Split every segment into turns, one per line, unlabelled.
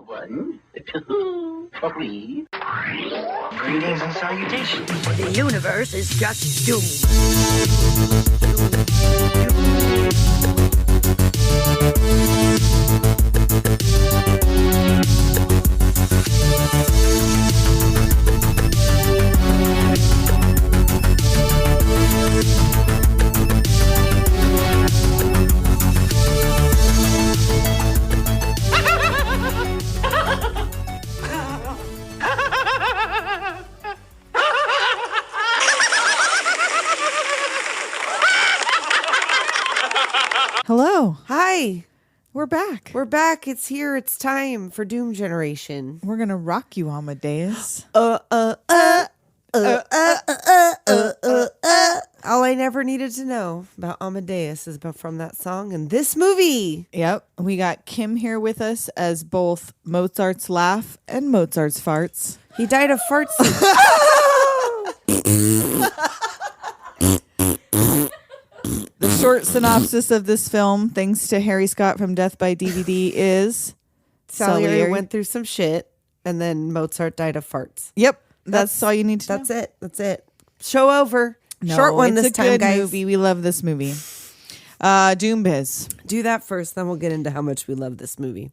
1, 2, 3. Greetings and salutations.
The universe is just doomed.
Hello.
Hi.
We're back.
We're back. It's here. It's time for Doom Generation.
We're going to rock you, Amadeus.
All I never needed to know about Amadeus is from that song and this movie.
Yep. We got Kim here with us as both Mozart's laugh and Mozart's farts.
He died of farts.
The short synopsis of this film, thanks to Harry Scott from Death by DVD, is
Salieri went through some shit and then Mozart died of farts.
Yep. That's all you need to know.
That's it. Show over.
No,
Short one this
it's a
time,
good
guys.
movie. We love this movie. Doom Biz.
Do that first, then we'll get into how much we love this movie.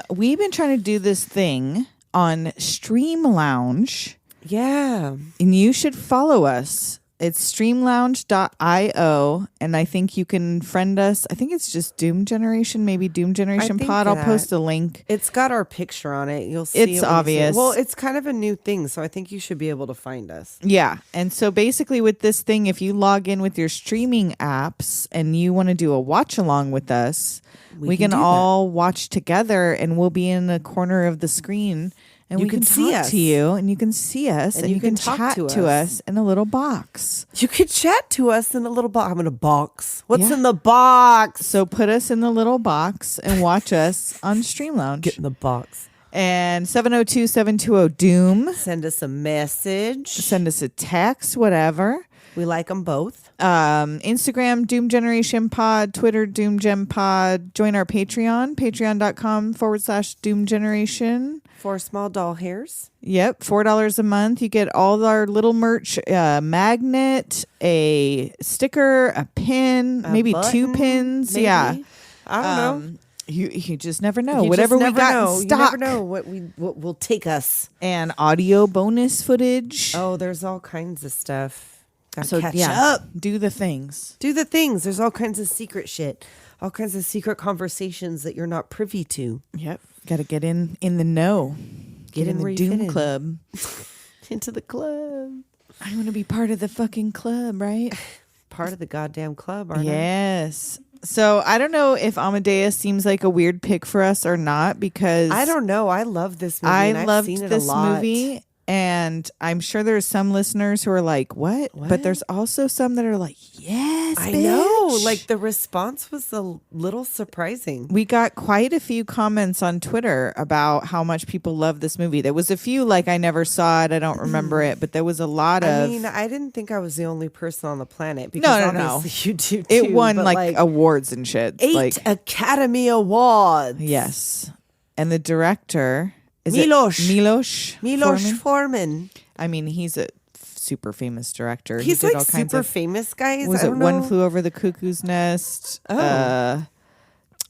We've been trying to do this thing on Stream Lounge,
Yeah.
and you should follow us. It's streamlounge.io, and I think you can friend us. I think it's just Doom Generation, maybe Doom Generation
think
Pod. I'll
that.
post a link.
It's got our picture on it. You'll see
It's
it when you see it.
obvious.
Well, it's kind of a new thing, so I think you should be able to find us.
Yeah, and so basically with this thing, if you log in with your streaming apps and you want to do a watch along with us, we can
do that.
all watch together, and we'll be in the corner of the screen. And
You
we
can
can
see
talk
us.
to you, and you can see us, and you can
talk
chat
to
to
us.
us in a little box.
You could chat to us in a little box. I'm in a box. What's
Yeah.
in the box?
So put us in the little box and watch us on Stream Lounge.
Get in the box.
And 702-720-DOOM.
Send us a message.
Send us a text, whatever.
We like them both.
Instagram, Doom Generation Pod. Twitter, Doom Gen Pod. Join our Patreon, patreon.com/Doom Generation.
4 small doll hairs.
Yep, $4 a month. You get all our little merch, magnet, a sticker, a pin, maybe 2
button,
pins.
maybe.
Yeah.
I don't know.
You just never know.
You
Whatever
just
we
never
got
know.
in
You
stock.
never know what will take us.
And audio bonus footage.
Oh, there's all kinds of stuff. Gotta
So
catch
yeah,
up.
do the things.
Do the things. There's all kinds of secret shit. All kinds of secret conversations that you're not privy to.
Yep. Got to get in the know. Get in
where
the
you fit
Doom
in.
Club.
Into the club.
I want to be part of the fucking club, right?
Part of the goddamn club, aren't I?
Yes. So I don't know if Amadeus seems like a weird pick for us or not, because
I don't know. I love this movie.
I
and I've
loved
seen it
this
a lot.
movie, and I'm sure there's some listeners who are like, "What?" But there's also some that are like, "Yes,
I
bitch."
know. Like the response was a little surprising.
We got quite a few comments on Twitter about how much people love this movie. There was a few like, I never saw it, I don't remember it, but there was a lot
I
of.
mean, I didn't think I was the only person on the planet because
No.
obviously you do too.
It won
but,
like awards and shit.
8
Like,
Academy Awards.
yes, and the director is
Milos
Forman?
Forman.
I mean, he's a super famous director.
He's
he did
like
all kinds
super
of.
famous, guys.
Was
I
it
don't
One
know.
Flew Over the Cuckoo's Nest?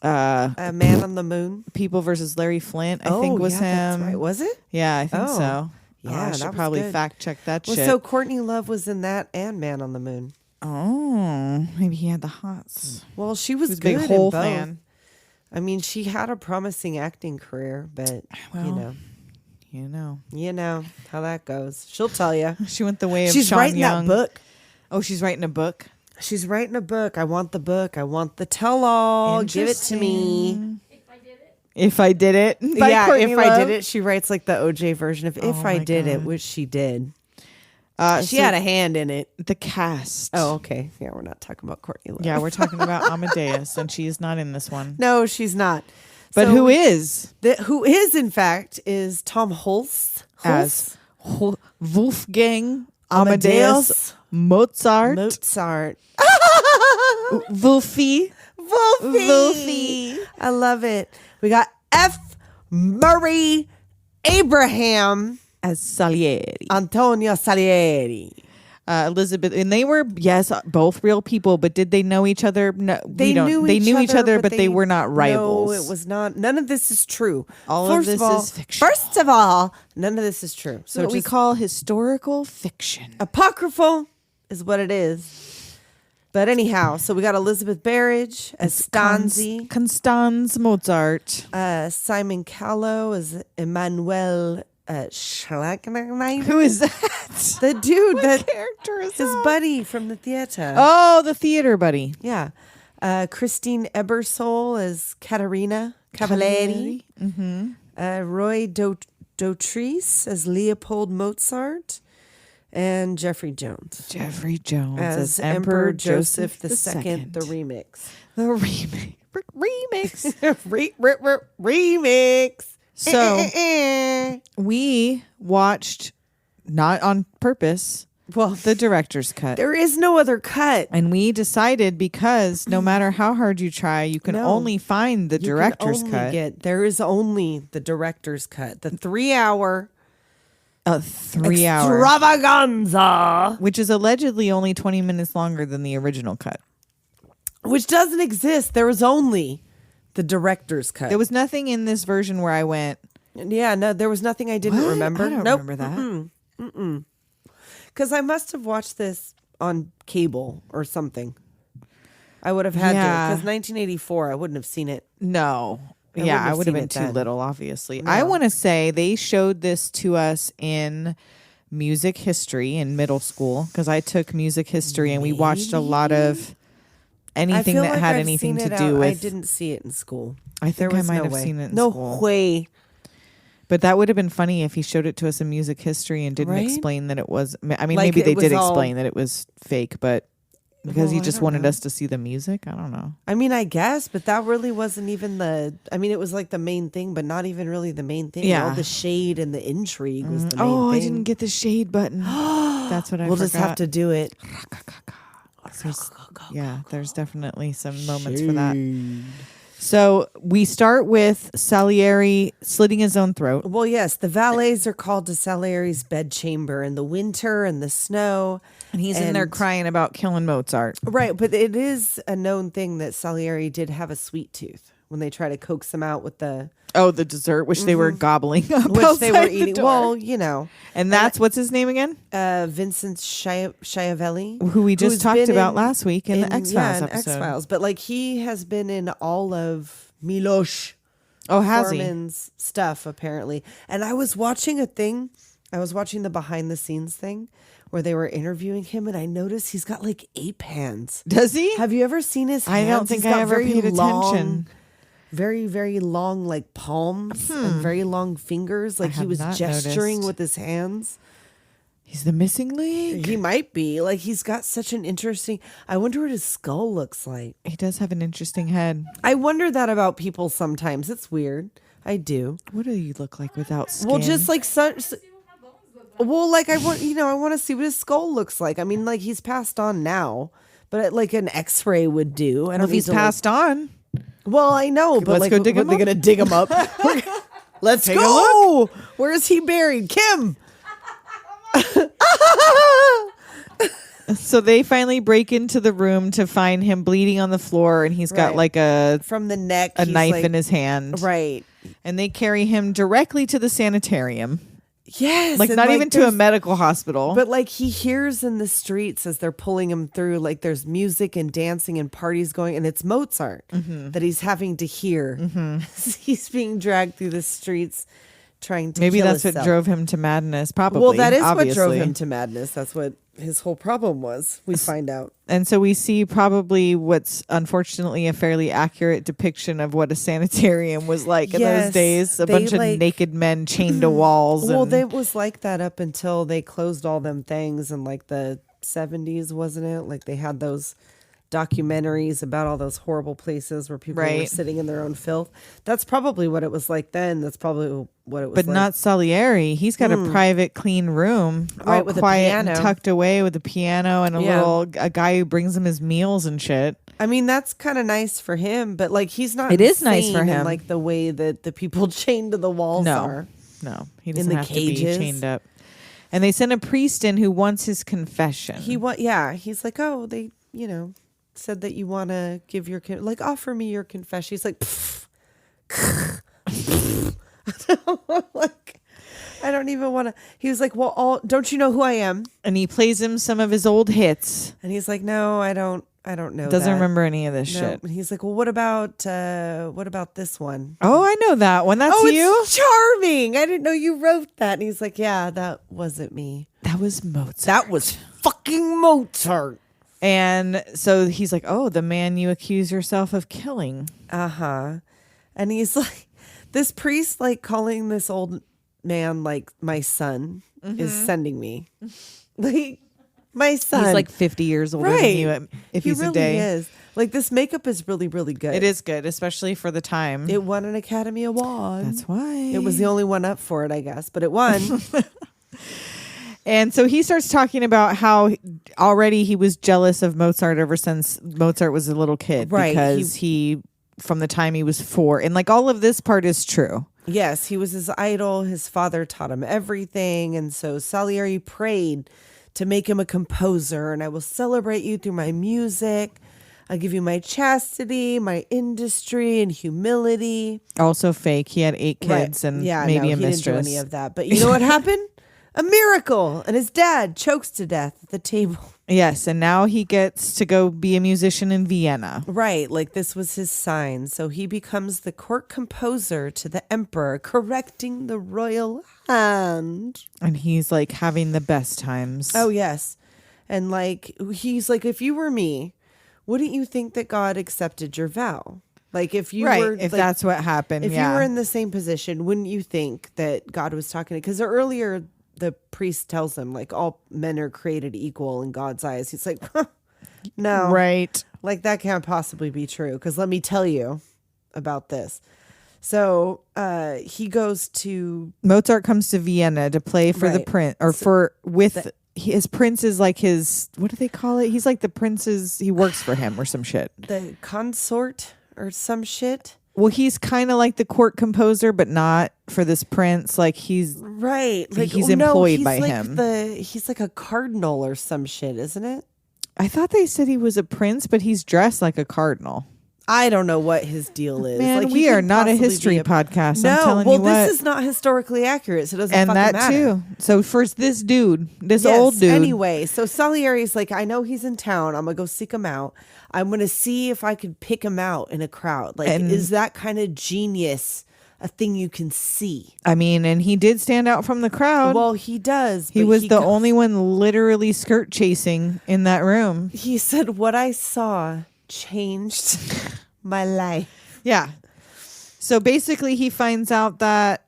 A Man on the Moon.
People versus Larry Flint, I think was
yeah,
him.
That's right. Was it?
Yeah, I think
Oh.
so.
Yeah,
I
that
should
was
probably
good.
fact check that
Well,
shit.
so Courtney Love was in that and Man on the Moon.
Oh, maybe he had the hots.
Well, she was
He was a
good
big
in
Hole
both.
fan.
I mean, she had a promising acting career, but
Well, you know.
you know how that goes. She'll tell you.
She went the way of
She's
Sean
writing
Young.
that book.
Oh, she's writing a book.
She's writing a book. I want the book. I want the tell-all. Give it to me.
If I did it. By
Yeah,
Courtney
if I
Love.
did it. She writes like the OJ version of If
my
I Did It,
God.
which she did. She
so
had a hand in it.
the cast.
Oh, okay. Yeah, we're not talking about Courtney Love.
Yeah, we're talking about Amadeus, and she is not in this one.
No, she's not.
But
So
who is
who is, in fact, is Tom Hulse.
as Wolfgang Amadeus Mozart?
Mozart.
Wolfie.
Wolfie.
Wolfie.
I love it. We got F. Murray Abraham
as Salieri.
Antonio Salieri.
Elizabeth, and they were, yes, both real people, but did they know each other? No,
They knew
each other, but they were not rivals.
No, it was not. None of this is true.
All of this is fiction.
First of all, none of this is true.
So what we call historical fiction.
Apocryphal is what it is. But anyhow, so we got Elizabeth Barrage as Stanzi.
Constanze Mozart.
Simon Callow as Emmanuel Schlagenrein.
Who is that?
The dude that
character is
his buddy from the theater.
Oh, the theater buddy.
Yeah. Christine Ebersole as Caterina Cavalieri. Roy Dautrice as Leopold Mozart. And Jeffrey Jones.
Jeffrey Jones
as Emperor Joseph II, the remix.
The remix.
Remix.
So we watched, not on purpose, the director's cut.
There is no other cut.
And we decided, because no matter how hard you try, you can only find the director's cut.
There is only the director's cut. The 3 hour.
A 3 hour
extravaganza,
which is allegedly only 20 minutes longer than the original cut,
which doesn't exist. There was only the director's cut.
There was nothing in this version where I went,
yeah, no, there was nothing I didn't remember.
I don't remember that.
Because I must have watched this on cable or something. I would have had to, because 1984, I wouldn't have seen it.
No. I would have been too little, obviously.
No.
I want to say they showed this to us in music history in middle school, because I took music history and we watched a lot of anything that had anything to do with.
I didn't see it in school.
I think I might have seen it in school.
No way.
But that would have been funny if he showed it to us in music history and didn't explain that it was. I mean,
Like
maybe they did
all-
explain that it was fake, but because he
Well, I
just
don't
wanted
know.
us to see the music. I don't know.
I mean, I guess, but that really wasn't even the. I mean, it was like the main thing, but not even really the main thing.
Yeah.
All the shade and the intrigue was the main
Oh,
thing.
I didn't get the shade button. That's what I
We'll
forgot.
just have to do it.
There's definitely some moments for that. So we start with Salieri slitting his own throat.
Well, yes, the valets are called to Salieri's bedchamber in the winter and the snow.
And he's in there crying about killing Mozart.
Right, but it is a known thing that Salieri did have a sweet tooth when they try to coax him out with the...
Oh, the dessert, which they were gobbling up.
Which they were
outside the
eating.
door.
Well, you know.
And that's, what's his name again?
Vincent Schiavelli.
Who we just
who's
talked
been
about last week in the X-Files
in
episode.
X-Files. But like he has been in all of Miloš
has he?
Forman's stuff, apparently. And I was watching a thing. I was watching the behind the scenes thing where they were interviewing him, and I noticed he's got like ape hands.
Does he?
Have you ever seen his hands?
I don't think
He's got
I ever
very
paid attention.
Very, very long, like palms and very long fingers. Like he
have
was
not
gesturing
noticed.
with his hands.
He's the missing link.
He might be. Like he's got such an interesting. I wonder what his skull looks like.
He does have an interesting head.
I wonder that about people sometimes. It's weird. I do.
What do you look like without skin?
Well, just like such. Well, like I want, I want to see what his skull looks like. I mean, like he's passed on now, but like an X-ray would do. I don't
if he's
need to,
passed on.
Well, I know, but
Let's
like,
go dig him
they're
up.
gonna dig him up. Let's
Take a
go. Where is he buried, Kim?
So they finally break into the room to find him bleeding on the floor, and he's got
Right.
like a
From the neck,
a
he's
knife
like-
in his hand.
Right.
And they carry him directly to the sanitarium.
Yes.
Like
and,
not even to a
there's-
medical hospital.
But like he hears in the streets as they're pulling him through, like there's music and dancing and parties going, and it's Mozart that he's having to hear. He's being dragged through the streets trying to
Maybe
kill
that's what
himself.
drove him to madness. Probably.
Well, that is
obviously.
what drove him to madness. That's what his whole problem was. We find out.
And so we see probably what's unfortunately a fairly accurate depiction of what a sanitarium was like in
Yes,
those days. A
they,
bunch of
like-
naked men chained to walls.
Well,
and,
it was like that up until they closed all them things in like the 70s, wasn't it? Like they had those documentaries about all those horrible places where people were
Right.
sitting in their own filth. That's probably what it was like then. That's probably what it was
but
like.
not Salieri. He's got a private, clean room,
Right,
all
with a
quiet and
piano.
tucked away with a piano and
Yeah.
a guy who brings him his meals and shit.
I mean, that's kind of nice for him, but like he's not.
It is nice for
insane in,
him.
like the way that the people chained to the walls are.
No, he doesn't
the
have to be
cages.
chained up. And they send a priest in who wants his confession.
He's like, oh, they, said that you want to give your offer me your confession. He's like, like, I don't even want to. He was like, well, don't you know who I am?
And he plays him some of his old hits.
And he's like, no, I don't know.
Doesn't
that.
remember any of this
No.
shit.
And he's like, well, what about this one?
Oh, I know that one. That's you?
It's charming. I didn't know you wrote that. And he's like, yeah, that wasn't me.
That was Mozart.
That was fucking Mozart.
And so he's like, oh, the man you accuse yourself of killing.
Uh-huh. And he's like, this priest, like, calling this old man, like, my son is sending me. Like, my son.
He's like 50 years older than you if he's
really
a day.
Is. Like, this makeup is really, really good.
It is good, especially for the time.
It won an Academy Award.
That's why.
It was the only one up for it, I guess, but it won.
And so he starts talking about how already he was jealous of Mozart ever since Mozart was a little kid.
Right.
Because he from the time he was 4. And like all of this part is true.
Yes, he was his idol. His father taught him everything. And so Salieri prayed to make him a composer. And I will celebrate you through my music. I'll give you my chastity, my industry, and humility.
Also fake. He had 8 kids and maybe a mistress.
He didn't do any of that. But you know what happened? A miracle. And his dad chokes to death at the table.
Yes, and now he gets to go be a musician in Vienna.
Right, like this was his sign. So he becomes the court composer to the emperor, correcting the royal hand.
And he's like having the best times.
Oh, yes. And like, he's like, if you were me, wouldn't you think that God accepted your vow? Like if you were,
if
like,
that's what happened.
if you were in the same position, wouldn't you think that God was talking to? Because earlier the priest tells him like all men are created equal in God's eyes. He's like, no,
right.
Like that can't possibly be true. Because let me tell you about this. So he goes to
Mozart comes to Vienna to play for the prince his prince is like his, what do they call it? He's like the prince's, he works for him or some shit.
The consort or some shit.
Well, he's kind of like the court composer, but not for this prince. Like he's
right. Like
he's employed
he's
by
like
him.
He's like a cardinal or some shit, isn't it?
I thought they said he was a prince, but he's dressed like a cardinal.
I don't know what his deal is.
Man,
like,
we are not a history podcast. I'm telling you what.
Well, this is not historically accurate, so it doesn't
and
fucking
that
matter.
too. So first, this dude, this
Yes,
old dude.
Anyway, so Salieri's like, I know he's in town. I'm gonna go seek him out. I'm gonna see if I could pick him out in a crowd. Like, is that kind of genius a thing you can see?
I mean, and he did stand out from the crowd.
Well, he does.
He was the only one literally skirt chasing in that room.
He said, "What I saw changed my life."
Yeah. So basically, he finds out that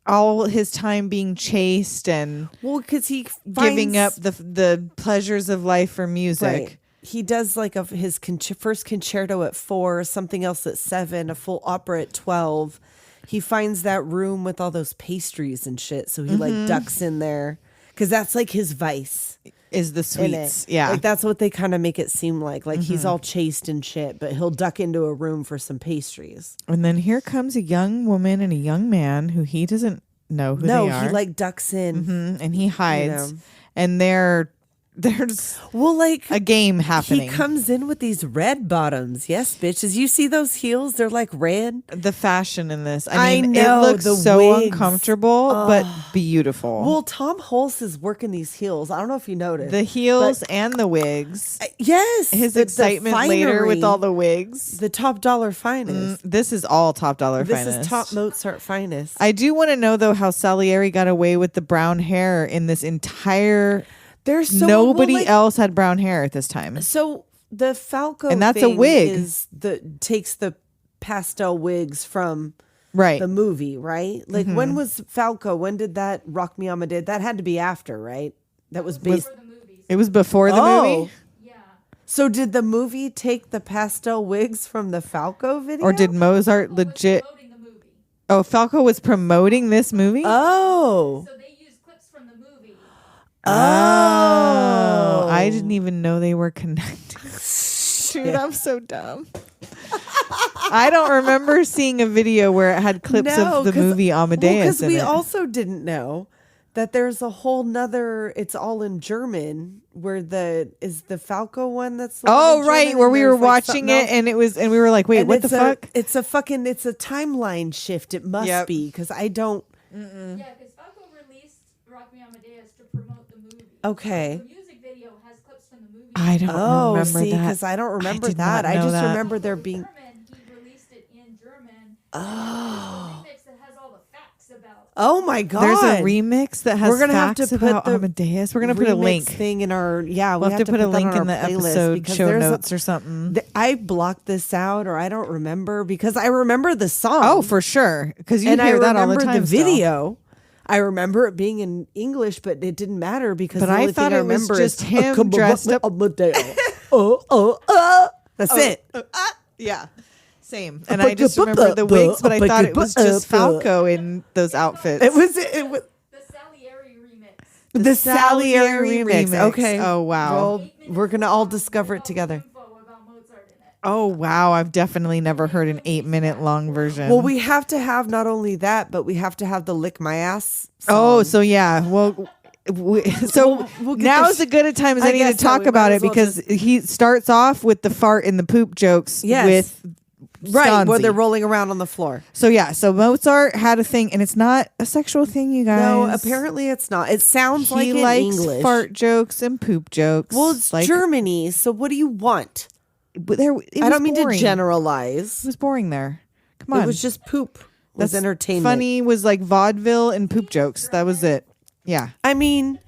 all his time being chased and
because he
giving up the pleasures of life for music.
Right. He does like his first concerto at 4, something else at 7, a full opera at 12. He finds that room with all those pastries and shit. So he like ducks in there because that's like his vice.
Is the sweets. Yeah.
Like that's what they kind of make it seem like. Like he's all chaste and shit, but he'll duck into a room for some pastries.
And then here comes a young woman and a young man who he doesn't know who they are.
No, he like ducks in.
And he hides. And there's
like
a game happening.
He comes in with these red bottoms. Yes, bitch. As you see those heels, they're like red.
The fashion in this. I mean,
know,
it looks
the
so
wigs.
Uncomfortable, but beautiful.
Well, Tom Hulse is working these heels. I don't know if you noticed.
The heels and the wigs.
Yes.
His excitement later with all the wigs.
The top dollar finest.
This is all top dollar finest.
This is top Mozart finest.
I do want to know, though, how Salieri got away with the brown hair in this entire... Nobody else had brown hair at this time.
So the Falco
and that's
thing
a wig.
Takes the pastel wigs from
the
movie, right? Like when was Falco? When did that Rock Me Amadeus? That had to be after, right? That was based.
It was before the movie.
Yeah.
So did the movie take the pastel wigs from the Falco video,
or did Mozart legit?
The movie.
Oh, Falco was promoting this movie.
Oh.
So they used clips from the movie.
Oh, I didn't even know they were connected. Shoot, I'm so dumb. I don't remember seeing a video where it had clips of the movie Amadeus.
Because we also didn't know that there's a whole nother. It's all in German. Where is the Falco one? That's the one in
right,
German,
where
and
we
there's,
were
like,
watching
something
it,
else.
and we were like, wait,
And
what the fuck?
It's a timeline shift. It must be because I don't.
Yeah, because Falco released Rock Me Amadeus to promote the movie.
Okay.
So the music video has clips from the movie.
I don't remember
see,
that.
because I don't remember
did
that.
not
I
know
just
that.
remember there being.
German, he released it in German.
Oh.
There's a remix that has all the facts about.
Oh my god!
There's a remix that has
We're gonna have
facts
to put
about
the
Amadeus. We're gonna put a
remix
link.
thing in our
We'll have to put a
that
link
on
in the
our playlist
episode
because
show
there's
notes or something.
I blocked this out, or I don't remember because I remember the song.
Oh, for sure, because you
and I
hear that all the
remember
time.
the video. I remember it being in English, but it didn't matter because
But
the
I
only
thought
thing I
it was
remember
just
is
him dressed up.
That's it.
Yeah, same. And I just remember the wigs, but I thought it was just Falco in those outfits.
It was
The Salieri remix.
the Salieri remix.
remix.
Okay.
Oh, wow.
Well, we're gonna all discover it together.
Info about Mozart in it.
Oh wow, I've definitely never heard an 8-minute long version.
Well, we have to have not only that, but we have to have the "Lick My Ass."
Oh,
song.
so yeah. Well,
We'll get
now
the
is as good a time as
I
any
guess
to
so.
talk
We
about
might
it
as well
because he starts off with the fart and the poop jokes
Yes.
with
right where
Stanzi.
they're rolling around on the floor.
So yeah, so Mozart had a thing, and it's not a sexual thing, you guys.
No, apparently it's not. It sounds like
he
in
likes
English.
fart jokes and poop jokes.
Well, it's
like,
Germany, so what do you want?
But there, it
I
was
don't mean
boring.
to generalize.
It was boring there. Come on,
It was just poop. Was
That's
entertainment.
Funny was like vaudeville and poop jokes. That was it. Yeah,
I mean,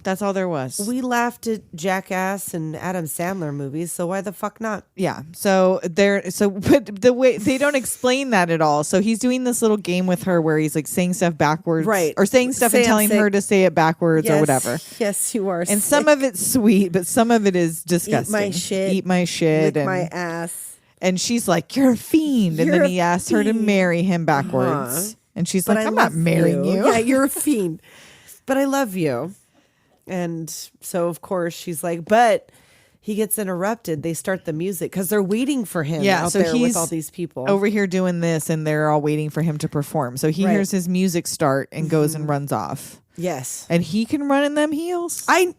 that's all there was.
we laughed at Jackass and Adam Sandler movies, so why the fuck not?
Yeah. So but the way they don't explain that at all. So he's doing this little game with her where he's like saying stuff backwards,
Right.
Or saying stuff and telling her to say it backwards or whatever.
Yes, you are.
And some of it's sweet, but some of it is disgusting.
my shit.
Eat my shit.
lick
and,
my ass.
and she's like, "You're a fiend." And
You're
then
a
he asks her to
fiend.
marry him backwards.
Uh-huh.
And she's
But
like,
I
"I'm not
love
marrying you."
Yeah, you're a fiend. But I love you. And so, of course, she's like, but he gets interrupted. They start the music because they're waiting for him out there with all these people.
over here doing this, and they're all waiting for him to perform. So he
Right.
hears his music start and goes and runs off.
Yes.
And he can run in them heels.
I'm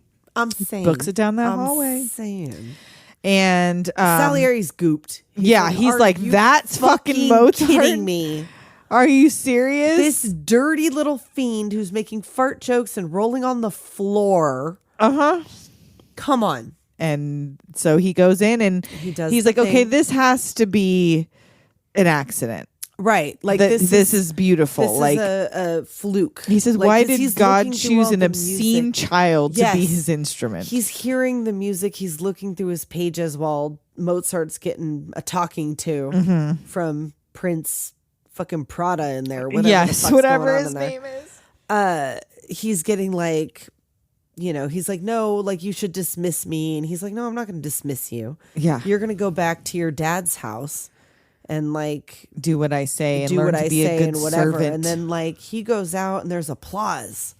saying.
Books it down that
I'm
hallway.
saying.
And
Salieri's gooped.
he's
"Are
like,
you
"That's fucking Mozart?
kidding me?
Are you serious?"
This dirty little fiend who's making fart jokes and rolling on the floor. Come on.
And so he goes in and
does
he's
the
like, "Okay,
thing.
this has to be an accident.
Right. Like
This is beautiful.
This
like
is a fluke."
he says,
Like,
why
'cause
did
he's
God
looking through
choose
all
an
the
obscene
music.
child to be
Yes.
his instrument?
He's hearing the music. He's looking through his pages while Mozart's getting a talking to
Mm-hmm.
from Prince fucking Prada in there. Whatever the
yes,
fuck's
whatever
going on
his
in there.
name is.
He's getting like, he's like, "No, like you should dismiss me." And he's like, "No, I'm not going to dismiss you.
Yeah.
You're going to go back to your dad's house and like
Do what I say and
do
learn
what
to
I
be a
say
good
and whatever."
servant.
And then like he goes out and there's applause.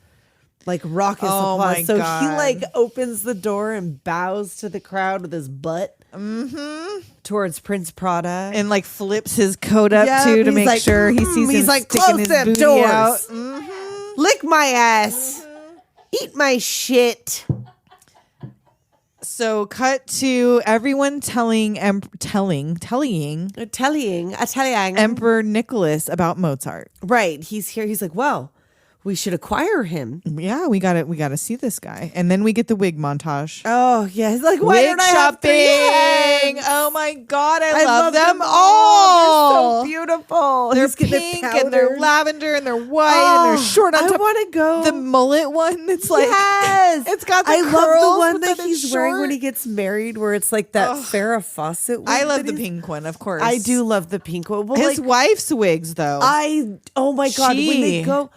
Like raucous
Oh,
applause.
my
So he
God.
like opens the door and bows to the crowd with his butt towards Prince Prada.
and like flips his coat up
Yeah,
too to
he's
make
like,
sure he sees
he's
him
like,
sticking
"Close
his
them
booty
doors.
out.
Lick my ass. Eat my shit.
So cut to everyone telling
Telling.
Emperor Nicholas about Mozart.
Right. He's here. He's like, "Well, we should acquire him."
Yeah, we got to see this guy. And then we get the wig montage.
Oh, yeah. He's like, "Why
Wig
don't I have three
shopping.
heads?"
Oh my God, I love them
They're
all.
so beautiful.
They're
He's getting it
pink and they're
powdered.
lavender and they're white and they're short on
I
top.
want to go.
The mullet one that's like,
yes,
it's got the
I love
curls,
the one
but
that
then it's
he's wearing when
short.
he gets married, where it's like that Farrah Fawcett. Wig
I love
that
the
he's-
pink one, of course.
I do love the pink one. Well,
His
like,
wife's wigs, though.
oh my God, when they
She-
go,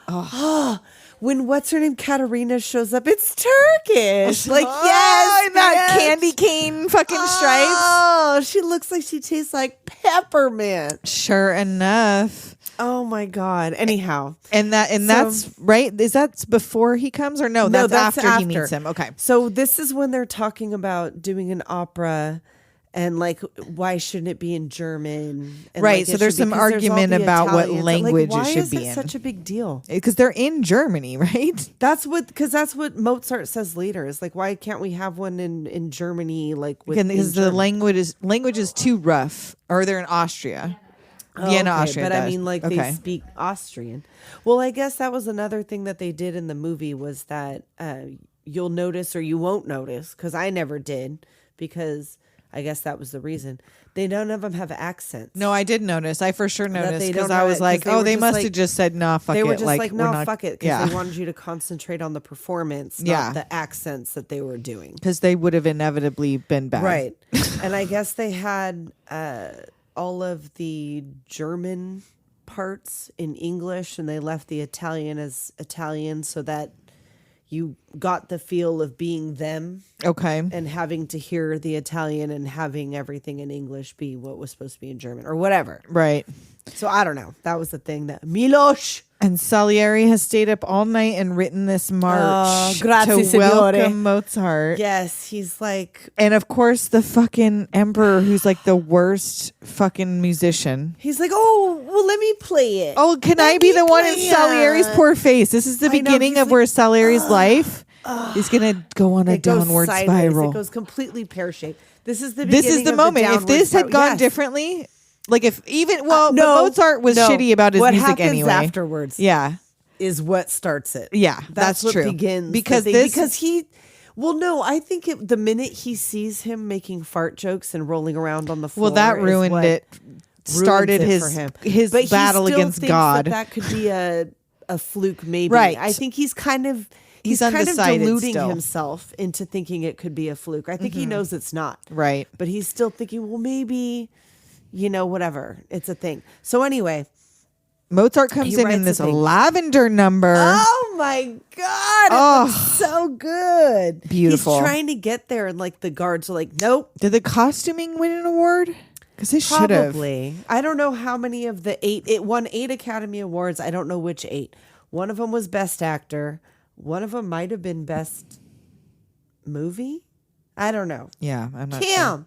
when what's her name, Katerina shows up, it's Turkish. Like, yes,
and that
bitch.
candy cane fucking stripes.
Oh, she looks like she tastes like peppermint.
Sure enough.
Oh my God. Anyhow.
And that's right. Is that before he comes or no?
No,
That's,
that's
after he meets him. Okay.
So this is when they're talking about doing an opera And like, why shouldn't it be in German? And
Right,
like,
so
it
there's
should be-
some
'cause there's all
argument
the
about what
Italians.
language
like,
it should be
Why is
in.
it such a big deal?
Because they're in Germany, right?
That's what Mozart says later. Is like, why can't we have one in Germany? Like, with
Because the language is too rough. Or they're in Austria. Vienna, Austria.
But I
does.
mean, like they speak Austrian. Well, I guess that was another thing that they did in the movie was that you'll notice or you won't notice because I never did because I guess that was the reason. None of them have accents.
No, I did notice. I for sure
they
noticed
don't
because
have
I was
it, 'cause
like,
they
oh,
were
they
just
must
like-
have just said, nah, fuck it.
They were just like,
we're
no,
not,
fuck it, because
yeah.
they wanted you to concentrate on the performance,
Yeah.
not the accents that they were doing.
Because they would have inevitably been bad.
Right. And I guess they had all of the German parts in English and they left the Italian as Italian so that you got the feel of being them
Okay.
and having to hear the Italian and having everything in English be what was supposed to be in German or whatever.
Right.
So I don't know. That was the thing that Miloš.
And Salieri has stayed up all night and written this march
grazie,
to
signore.
welcome Mozart.
Yes, he's like,
And of course, the fucking emperor, who's like the worst fucking musician.
oh, well, let me play it.
Oh, can I be the one in Salieri's poor face? This is the
I know,
beginning
he's
of
like,
where Salieri's life is gonna go on a
It goes
downward
sideways.
spiral.
It goes completely pear-shaped. This is the
This
beginning
is the
of
moment. If
downward
this had
spiral.
gone
Yes.
differently, like if even but
No,
Mozart was
no.
shitty about his
what
music
happens
anyway.
afterwards
Yeah,
is what starts it.
yeah, that's
what
true.
begins the
because
thing.
this
because he. Well, no, I think the minute he sees him making fart jokes and rolling around on the floor,
well that
is
ruined
what
it. Started
ruins it for
his
But he
battle
still
against
thinks
God.
That could be a fluke, maybe.
Right.
I think he's kind of.
He's
kind of
undecided
deluding
still.
himself into thinking it could be a fluke. I think he knows it's not.
Right.
But he's still thinking, well, maybe, whatever. It's a thing. So anyway.
Mozart comes
He
in
writes
this
a thing.
lavender number.
Oh my God.
Oh.
It looks so good.
Beautiful.
He's trying to get there and like the guards are like, nope.
Did the costuming win an award? Because they should have.
Probably. I don't know how many of the 8. It won 8 Academy Awards. I don't know which 8. One of them was Best Actor. One of them might have been Best Movie. I don't know.
Yeah, I'm not
Cam,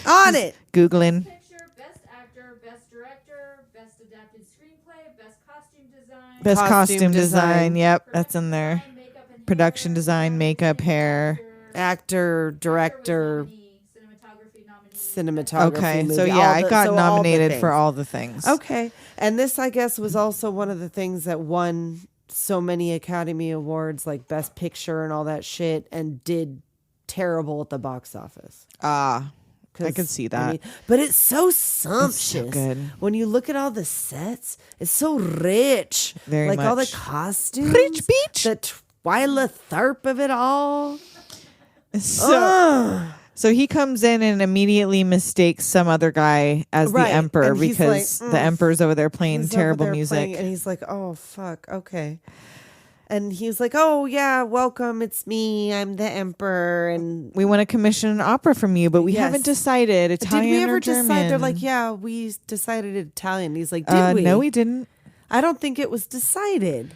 on it.
Googling.
Picture, best actor, best director, best adapted screenplay, best costume design,
Best costume design.
design.
Yep, that's in there.
design, makeup and
Production
hair,
design, makeup, hair.
Actor, director,
cinematography nominee.
cinematography.
Okay,
movie,
so yeah,
all
I
the-
got
so all the
nominated
things.
for all the things.
Okay. And this, I guess, was also one of the things that won so many Academy Awards, like Best Picture and all that shit, and did terrible at the box office.
Ah, I
'Cause,
could see that.
but it's so sumptuous.
good.
When you look at all the sets, it's so rich.
Very
like all the
much.
costumes.
Rich beach.
The Twyla Tharp of it all.
So he comes in and immediately mistakes some other guy as
Right,
the emperor
and he's
because
like,
the emperor's over there playing
He's over
terrible
there
music.
playing, and he's like, oh, fuck, okay. And he's like, oh, yeah, welcome. It's me. I'm the emperor. And
We want to commission an opera from you, but we
Yes.
haven't decided Italian
did we ever
or German.
decide? They're like, yeah, we decided Italian. He's like, did we?
No, we didn't.
I don't think it was decided.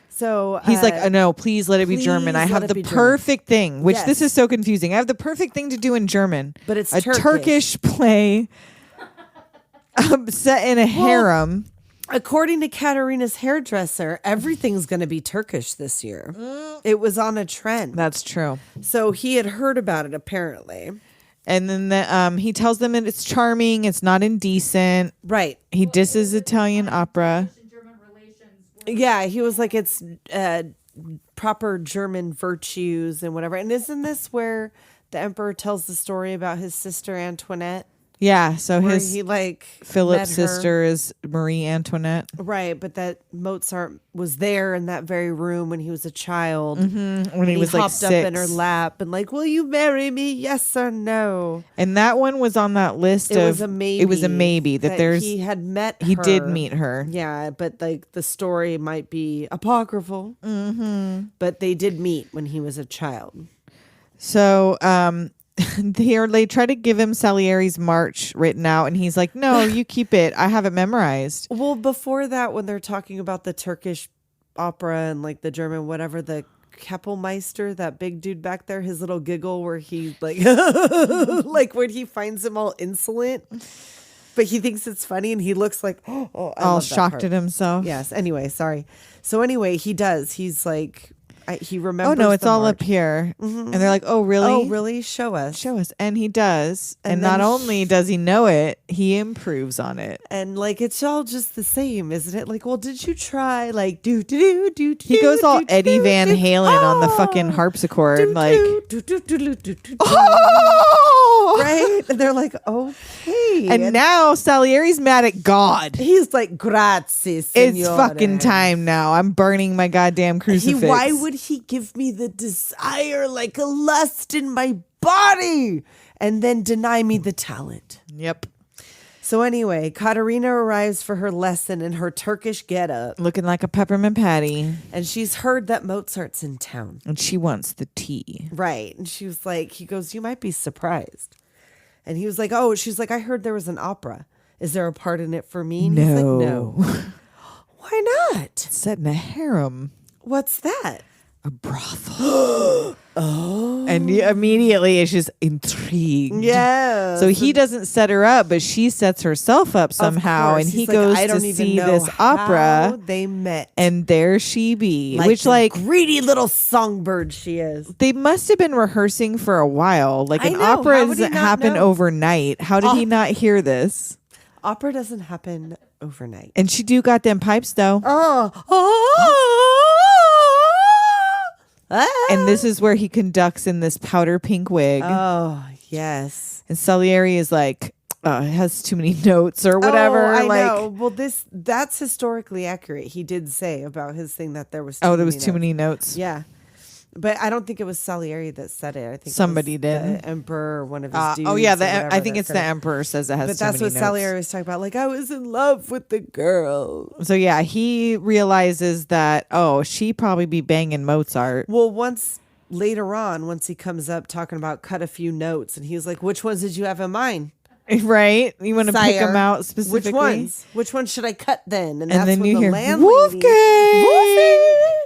So
He's like, no, please let it be German. I
please
have
let it
the
be German."
perfect thing, which this
Yes.
is so confusing. I have the perfect thing to do in German.
But it's
a
Turkish.
play set in a harem.
according to Katerina's hairdresser, everything's going to be Turkish this year. It was on a trend.
That's true.
So he had heard about it, apparently.
And then he tells them that it's charming, it's not indecent.
Right.
He disses Italian opera.
And German relations were
Yeah, he was like, it's proper German virtues and whatever. And isn't this where the emperor tells the story about his sister Antoinette?
Yeah, so
Where
his
he like
Philip's
met her?
sister is Marie Antoinette.
Right, but that Mozart was there in that very room when he was a child.
When
And
he was like
hopped
6.
up in her lap and like, will you marry me? Yes or no?
And that one was on that list
It
of
was a maybe.
It was a maybe that there's
he had met
he
her.
did meet her.
Yeah, but like the story might be apocryphal. Mm-hmm. But they did meet when he was a child.
So they try to give him Salieri's march written out, and he's like, "No, you keep it. I have it memorized."
Well, before that, when they're talking about the Turkish opera and like the German, whatever, the Keppelmeister, that big dude back there, his little giggle where he like like when he finds him all insolent, but he thinks it's funny and he looks like
all shocked at himself.
Yes. Anyway, sorry. So anyway, he does. He's like, he remembers.
Oh no, it's
the
all
mark.
up here, and they're like, "Oh really?
Oh really? Show us.
Show us." And he does, and
then
not only does he know it, he improves on it.
And like it's all just the same, isn't it? Like, well, did you try like do do do do?
He goes all
do,
Eddie
do,
Van
do,
Halen on the
oh,
fucking harpsichord,
do,
like,
do, do, do, do, do, do,
oh!
right? And they're like, okay.
And now Salieri's mad at God.
He's like, grazie, signore.
It's fucking time now. I'm burning my goddamn crucifix.
Why would he give me the desire like a lust in my body and then deny me the talent?
Yep.
So anyway, Katerina arrives for her lesson in her Turkish getup,
Looking like a peppermint patty.
and she's heard that Mozart's in town.
And she wants the tea.
Right. And she was like, he goes, you might be surprised. And he was like, oh, she's like, I heard there was an opera. Is there a part in it for me? And he's like, no. Why not?
Set in a harem.
What's that?
A brothel. And immediately it's just intrigued.
Yeah.
So he doesn't set her up, but she sets herself up somehow. And he goes to see this opera.
They met.
And there she be. Which, like,
greedy little songbird she is.
they must have been rehearsing for a while. Like,
I
an
know.
opera
How would he
doesn't
not
happen
know?
overnight. How did he not hear this?
Opera doesn't happen overnight.
And she do got them pipes, though. And this is where he conducts in this powder pink wig.
Oh, yes.
And Salieri is like, it has too many notes or whatever.
Oh, I
like,
know. Well, that's historically accurate. He did say about his thing that there was
there was too many notes.
Yeah. But I don't think it was Salieri that said it. I think
Somebody
it was
did.
The emperor or one of his dudes.
Oh yeah,
or whatever
I think
that
it's
said
the
it.
emperor says it has
But
too
that's
many
what
notes.
Salieri was talking about. Like, I was in love with the girl.
So yeah, he realizes that, she probably be banging Mozart.
Well, later on, once he comes up talking about cut a few notes, and he's like, which ones did you have in mind?
Right? You want to pick them
Sire?
out specifically?
Which ones? Which ones should I cut then?
And
that's
then
when
you
the
hear
landlady,
Wolfgang!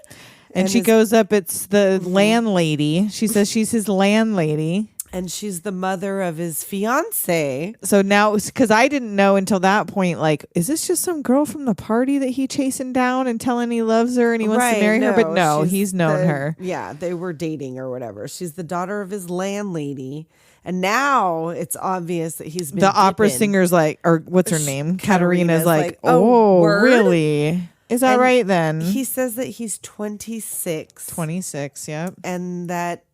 And she
his-
goes up, it's the landlady. She says she's his landlady.
and she's the mother of his fiance.
So now, because I didn't know until that point, like, is this just some girl from the party that he chasing down and telling he loves her and he wants to marry her? But no,
she's
he's known her.
Yeah, they were dating or whatever. She's the daughter of his landlady. And now it's obvious that he's been
The opera
dipping.
singer's like, or what's her name? Katerina's
Katerina's
like,
like, oh, word?
really? Is that
And
right then?
He says that he's 26.
26, yep.
And that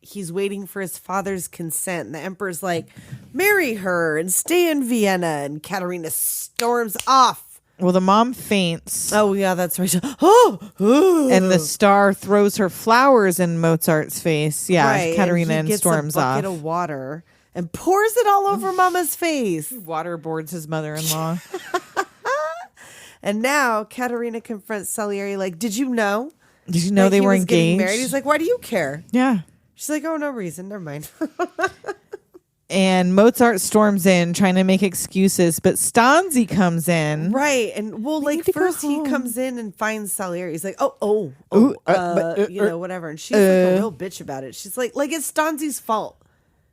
he's waiting for his father's consent. And the emperor's like, marry her and stay in Vienna. And Katerina storms off.
Well, the mom faints.
Oh, yeah, that's right. Oh,
And the star throws her flowers in Mozart's face. Yeah,
right.
Katerina
and he gets
storms
a bucket
off.
of water and pours it all over Mama's face.
Waterboards his mother-in-law.
And now Katerina confronts Salieri like, did you know?
Did you know
that
they
he
were
was getting
engaged?
married? He's like, why do you care?
Yeah.
She's like, oh, no reason. Never mind.
And Mozart storms in trying to make excuses, but Stanzi comes in.
Right. And well,
need
like
to go
first he
home.
comes in and finds Salieri. He's like,
Ooh, but,
you know, whatever. And she's like a real bitch about it. She's like it's Stanzi's fault.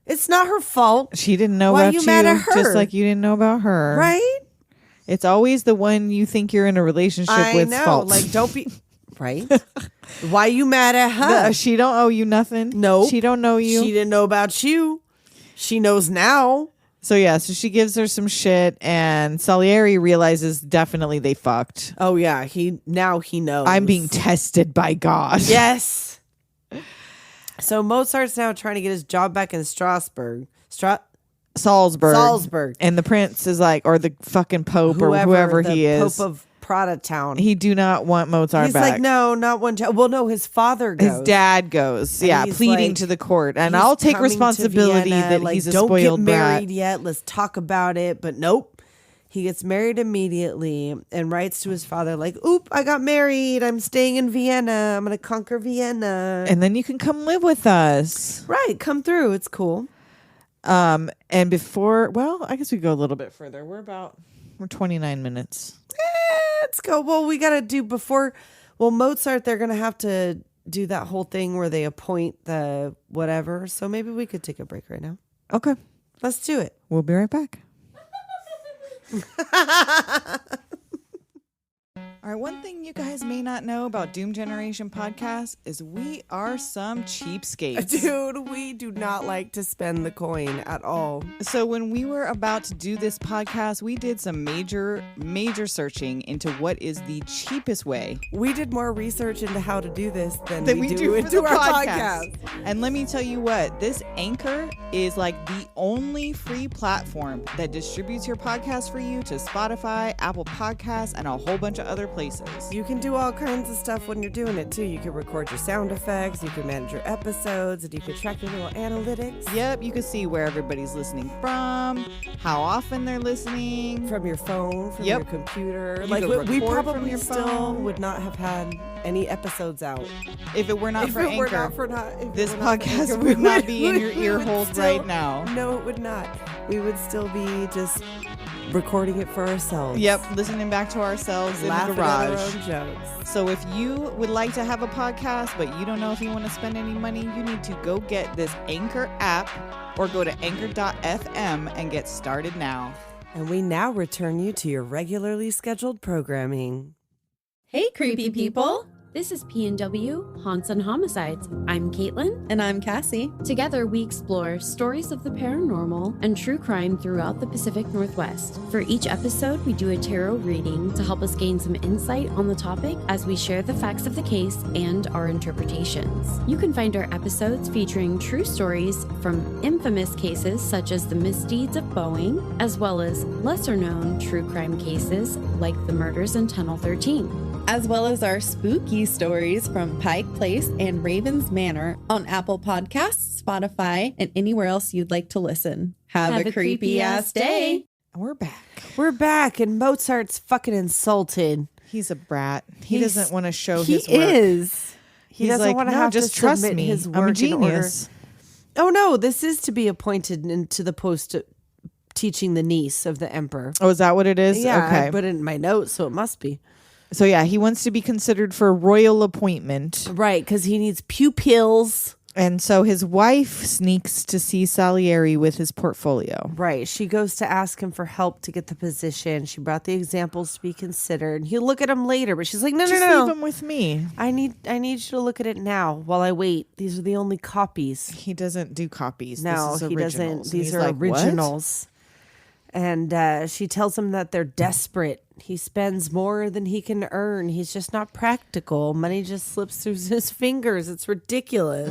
It's not her fault.
She didn't know
Why
about
you mad at her?
just like you didn't know about her.
Right?
It's always the one you think you're in a relationship
I
with
know.
fault.
Like, don't be right. Why you mad at her?
She don't owe you nothing.
No,
She don't know you.
She didn't know about you. She knows now.
So yeah, so she gives her some shit, and Salieri realizes definitely they fucked.
Oh yeah, he knows.
I'm being tested by God.
Yes. So Mozart's now trying to get his job back in Strasbourg.
Salzburg. And the prince is like, or the fucking pope or whoever he is.
Pope of Prada Town.
He do not want Mozart
He's
back.
like, no, not one time. Well, no, his father goes.
His dad goes,
And
yeah,
he's
pleading
like,
to the court. And
he's
I'll take
coming to
responsibility
Vienna,
that
like,
he's a
don't
spoiled
get married
brat.
yet. Let's talk about it. But nope. He gets married immediately and writes to his father like, oop, I got married. I'm staying in Vienna. I'm going to conquer Vienna.
And then you can come live with us.
Right. Come through. It's cool.
And before, well, I guess we go a little bit further. We're 29 minutes.
Let's go. Well, we got to do before. Well, Mozart, they're going to have to do that whole thing where they appoint the whatever. So maybe we could take a break right now.
Okay.
Let's do it.
We'll be right back. All right, one thing you guys may not know about Doom Generation Podcast is we are some cheapskates.
Dude, we do not like to spend the coin at all.
So when we were about to do this podcast, we did some major searching into what is the cheapest way.
We did more research into how to do this than
we do
into
for
our
the
podcast.
And let me tell you what, this Anchor is like the only free platform that distributes your podcast for you to Spotify, Apple Podcasts, and a whole bunch of other places.
You can do all kinds of stuff when you're doing it too. You can record your sound effects, you can manage your episodes, and you can track your little analytics.
Yep, you can see where everybody's listening from, how often they're listening.
From your phone, from
Yep.
your computer.
You
Like
can
we
record from
probably
your
still
phone.
would not have had any episodes out.
If it were not
If
for
it
Anchor,
were not for
this
it were not for
podcast
Anchor,
would
we
not be in your
we
ear
would
holes
still-
right now.
No, it would not. We would still be just recording it for ourselves.
Yep, listening back to ourselves in the
Laughing at our
garage.
own jokes.
So if you would like to have a podcast, but you don't know if you want to spend any money, you need to go get this Anchor app or go to anchor.fm and get started now.
And we now return you to your regularly scheduled programming.
Hey, creepy people! This is P&W Haunts and Homicides. I'm Caitlin.
And I'm Cassie.
Together, we explore stories of the paranormal and true crime throughout the Pacific Northwest. For each episode, we do a tarot reading to help us gain some insight on the topic as we share the facts of the case and our interpretations. You can find our episodes featuring true stories from infamous cases such as the misdeeds of Boeing, as well as lesser-known true crime cases like the murders in Tunnel 13.
As well as our spooky stories from Pike Place and Ravens Manor on Apple Podcasts, Spotify, and anywhere else you'd like to listen. Have a creepy ass day.
We're back.
We're back, and Mozart's fucking insulted.
He's a brat. He
He's-
doesn't want to show
He
his work.
is. He
He's
doesn't
like,
want to
no,
have
just
to
trust
submit
me.
his
I'm a
work in order.
genius.
Oh no, this is to be appointed into the post of teaching the niece of the emperor.
Oh, is that what it is?
Yeah,
Okay.
I put it in my notes, so it must be.
So yeah, he wants to be considered for royal appointment.
Right, because he needs pupils.
And so his wife sneaks to see Salieri with his portfolio.
Right, she goes to ask him for help to get the position. She brought the examples to be considered. He'll look at them later, but she's like, no,
Just
no,
leave
no.
him with me.
I need you to look at it now while I wait. These are the only copies.
He doesn't do copies.
No,
this is
he doesn't.
originals. And
These
he's
are
like, "What?"
originals. And she tells him that they're desperate. He spends more than he can earn. He's just not practical. Money just slips through his fingers. It's ridiculous.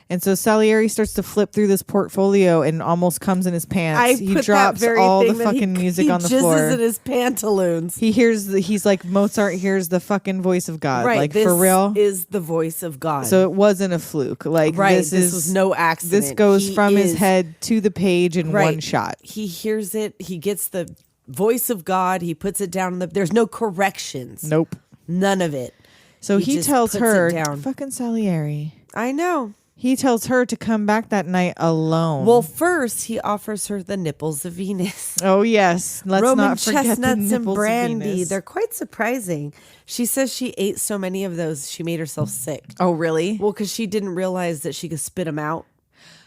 And so Salieri starts to flip through this portfolio and almost comes in his pants. He
put
drops
that very
all the
thing that
fucking music
he
on the
jizzes
floor.
in his pantaloons.
He's like, Mozart hears the fucking voice of God.
Right,
Like,
this
for real.
is the voice of God.
So it wasn't a fluke. Like,
right,
this
was no accident.
This goes
He
from his
is-
head to the page in
Right.
one shot.
He hears it. He gets the voice of God. He puts it down. There's no corrections.
Nope.
None of it.
So he
just
tells
puts it
her,
down.
fucking Salieri.
I know.
He tells her to come back that night alone.
Well, first he offers her the nipples of Venus.
oh yes, let's
Roman
not forget the
chestnuts and
nipples of
brandy.
Venus.
They're quite surprising. She says she ate so many of those, she made herself sick.
Oh really?
Well, because she didn't realize that she could spit them out.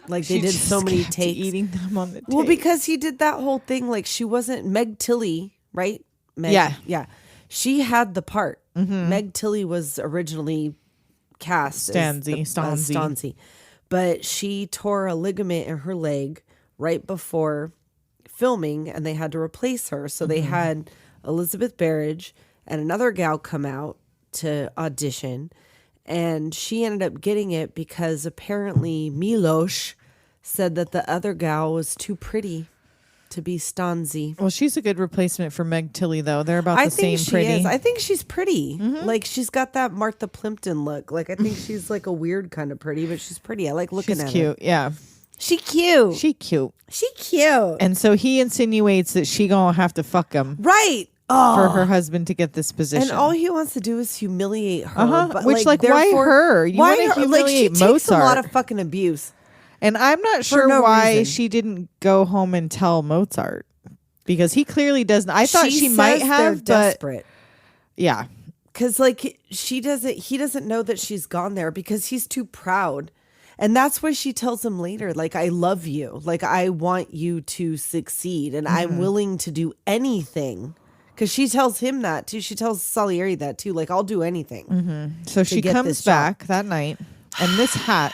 Like they
She
did
just
so many
kept
takes.
eating them on the
Well,
tape.
because he did that whole thing. Like she wasn't Meg Tilly, right? Meg,
Yeah.
yeah. She had the part. Meg Tilly was originally cast
Stanzi,
as
Stanzi.
Stanzi. But she tore a ligament in her leg right before filming, and they had to replace her. So they had Elizabeth Barrage and another gal come out to audition, and she ended up getting it because apparently Milos said that the other gal was too pretty to be Stanzi.
Well, she's a good replacement for Meg Tilly, though. They're about
I
the same
think she
pretty.
is. I think she's pretty. Like she's got that Martha Plimpton look. Like I think she's like a weird kind of pretty, but she's pretty. I like looking
she's
at
cute.
her.
Yeah,
She cute.
she cute.
She cute.
And so he insinuates that she gonna have to fuck him
Right. Oh.
for her husband to get this position.
And all he wants to do is humiliate her.
Uh-huh.
But
Which, like, why
therefore-
her? You
why
wanna
her? Like she
humiliate
takes a lot
Mozart.
of fucking abuse.
And I'm not sure
no
why
reason.
she didn't go home and tell Mozart because he clearly doesn't. I thought she might
says
have,
they're
but
desperate.
yeah,
because like he doesn't know that she's gone there because he's too proud. And that's why she tells him later, like, I love you. Like, I want you to succeed and I'm willing to do anything. Because she tells him that too. She tells Salieri that too. Like, I'll do anything.
So she comes back that night and this hat.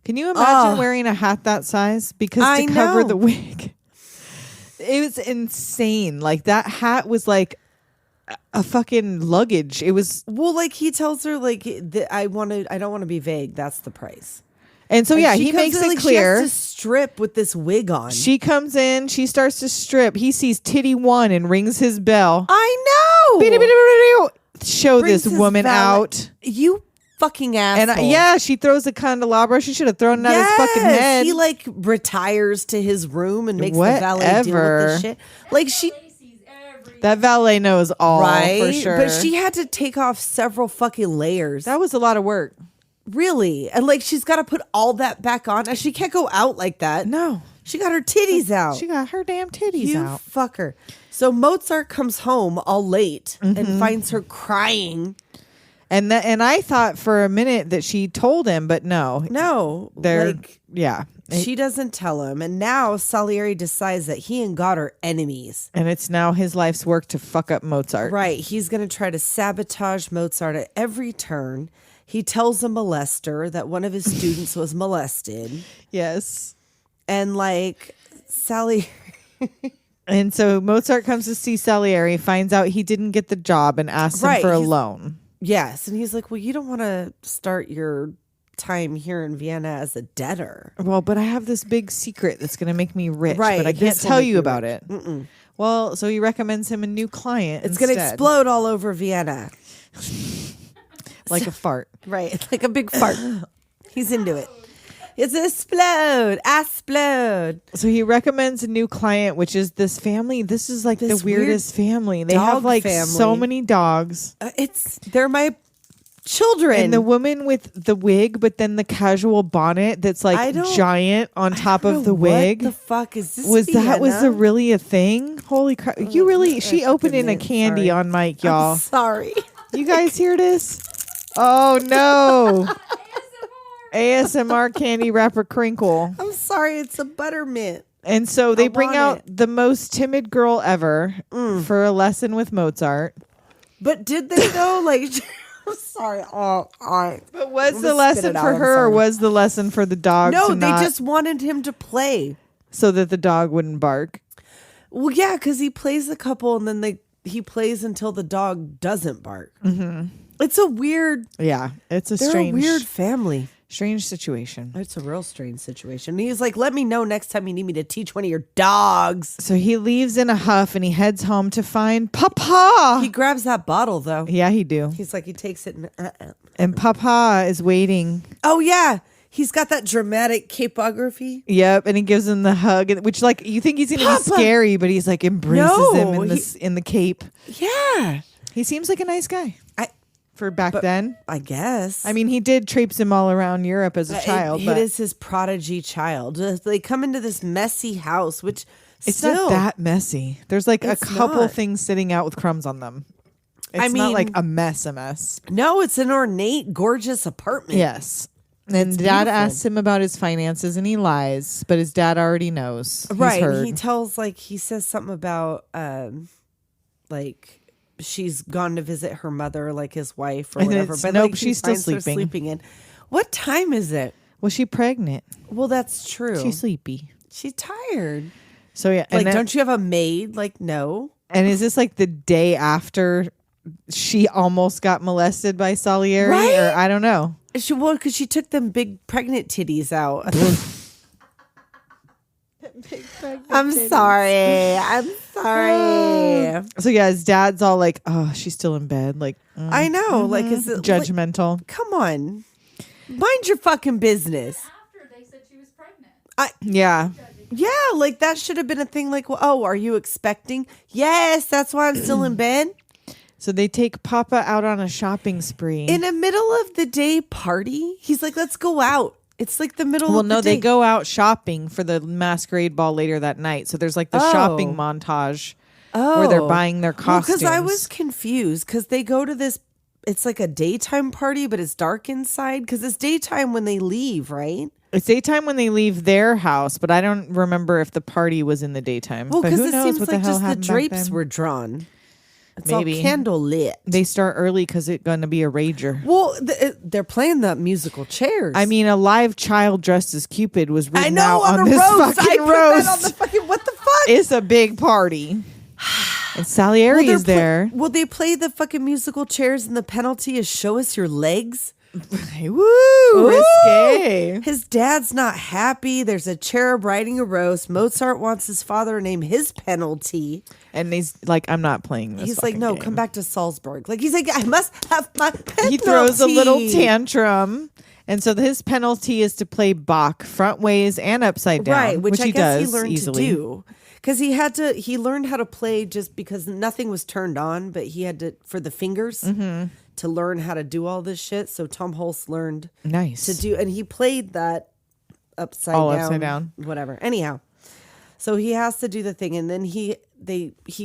Can you imagine wearing a hat that size? Because to cover the wig. It was insane. Like, that hat was like a fucking luggage. It was.
Well, like, he tells her, like, I don't want to be vague. That's the price.
And so, he makes it clear.
She has to strip with this wig on.
She comes in. She starts to strip. He sees titty one and rings his bell.
I know.
Show this woman out.
You fucking asshole.
And she throws a candelabra. She should have thrown it at his fucking head.
He like retires to his room and makes the valet deal with this shit. Like
that valet knows all, for sure.
But she had to take off several fucking layers.
That was a lot of work.
Really? And like she's got to put all that back on. And she can't go out like that.
No.
She got her titties out.
She got her damn titties out.
You fucker. So Mozart comes home all late and finds her crying.
And I thought for a minute that she told him, but no.
No. She doesn't tell him. And now Salieri decides that he and God are enemies.
And it's now his life's work to fuck up Mozart.
Right. He's going to try to sabotage Mozart at every turn. He tells a molester that one of his students was molested.
Yes.
And like Sally.
And so Mozart comes to see Salieri, finds out he didn't get the job and asks him for a loan.
Yes. And he's like, well, you don't want to start your time here in Vienna as a debtor.
Well, but I have this big secret that's going to make me rich,
right,
but I can't tell you about it.
Mm-mm.
Well, so he recommends him a new client.
It's going to explode all over Vienna.
Like a fart.
Right. Like a big fart. He's into it. It's explode.
So he recommends a new client, which is this family. This is like the weirdest family. They have like so many dogs.
They're my children.
And the woman with the wig, but then the casual bonnet that's like giant on top of the wig.
What the fuck is this?
Was really a thing? Holy crap. She opened in a candy on mic, y'all.
I'm sorry.
You guys hear this? Oh no. ASMR candy wrapper crinkle.
I'm sorry, it's a buttermint.
And so they bring out the most timid girl ever for a lesson with Mozart.
But did they though? Like, I'm sorry.
But was the lesson for her or was the lesson for the dog?
No, they just wanted him to play.
So that the dog wouldn't bark?
Well, yeah, because he plays a couple and then he plays until the dog doesn't bark. Mm-hmm. It's a weird...
Yeah, it's
they're
strange...
a weird family.
Strange situation.
It's a real strange situation. And he's like, let me know next time you need me to teach one of your dogs.
So he leaves in a huff and he heads home to find Papa.
He grabs that bottle, though.
Yeah, he do.
He's like, he takes it and...
And Papa is waiting.
Oh, yeah. He's got that dramatic capography.
Yep, and he gives him the hug, which like you think he's gonna be scary, but he's like embraces him in the cape.
Yeah,
he seems like a nice guy. For back then,
I guess.
I mean, he did traipse him all around Europe as a child.
It is his prodigy child. They come into this messy house, which
it's not that messy. There's like a couple things sitting out with crumbs on them. It's not like a mess.
No, it's an ornate, gorgeous apartment.
Yes. And Dad asks him about his finances and he lies, but his dad already knows.
Right. He tells he says something about she's gone to visit her mother, like his wife or whatever. But
nope, she's still sleeping.
In. What time is it?
Was she pregnant?
Well, that's true.
She's sleepy.
She's tired.
So yeah.
Like, don't you have a maid? Like, no.
And is this like the day after she almost got molested by Salieri?
Right?
Or I don't know.
Because she took them big pregnant titties out. I'm sorry.
So yeah, his dad's all like, "Oh, she's still in bed." Like,
I know. Like, is it
judgmental?
Like, come on, mind your fucking business.
After they said she was pregnant.
Yeah.
Like that should have been a thing. Like, well, oh, are you expecting? Yes, that's why I'm still in bed.
So they take Papa out on a shopping spree.
In a middle of the day party, he's like, let's go out. It's like the middle of the day.
Well, no, they go out shopping for the masquerade ball later that night. So there's like the shopping montage where they're buying their costumes.
Because I was confused because they go to this it's like a daytime party, but it's dark inside because it's daytime when they leave, right?
It's daytime when they leave their house, but I don't remember if the party was in the daytime.
Well,
but
because
who
it
knows
seems
what
like
the hell
just the
happened back
drapes
then.
were drawn. It's
Maybe.
all candle lit.
They start early because it's going to be a rager.
Well, they're playing the musical chairs.
I mean, a live child dressed as Cupid was
I
ridden
know
out on
a
this
roast. I
fucking
put
roast.
that on the fucking what the fuck?
It's a big party. And Salieri is there.
Will they play the fucking musical chairs and the penalty is show us your legs?
Woo! Risque.
His dad's not happy. There's a cherub riding a roast. Mozart wants his father to name his penalty.
And he's like, I'm not playing this.
He's like,
fucking
no,
game.
come back to Salzburg. Like, he's like, I must have my penalty.
He throws a little tantrum. And so his penalty is to play Bach front ways and upside down.
Right, which I
he
guess
does
he learned
easily.
to do. Because he learned how to play just because nothing was turned on, but he had to, for the fingers, to learn how to do all this shit. So Tom Hulse learned
Nice.
to do, and he played that upside down. Whatever. Anyhow, so he has to do the thing, and then he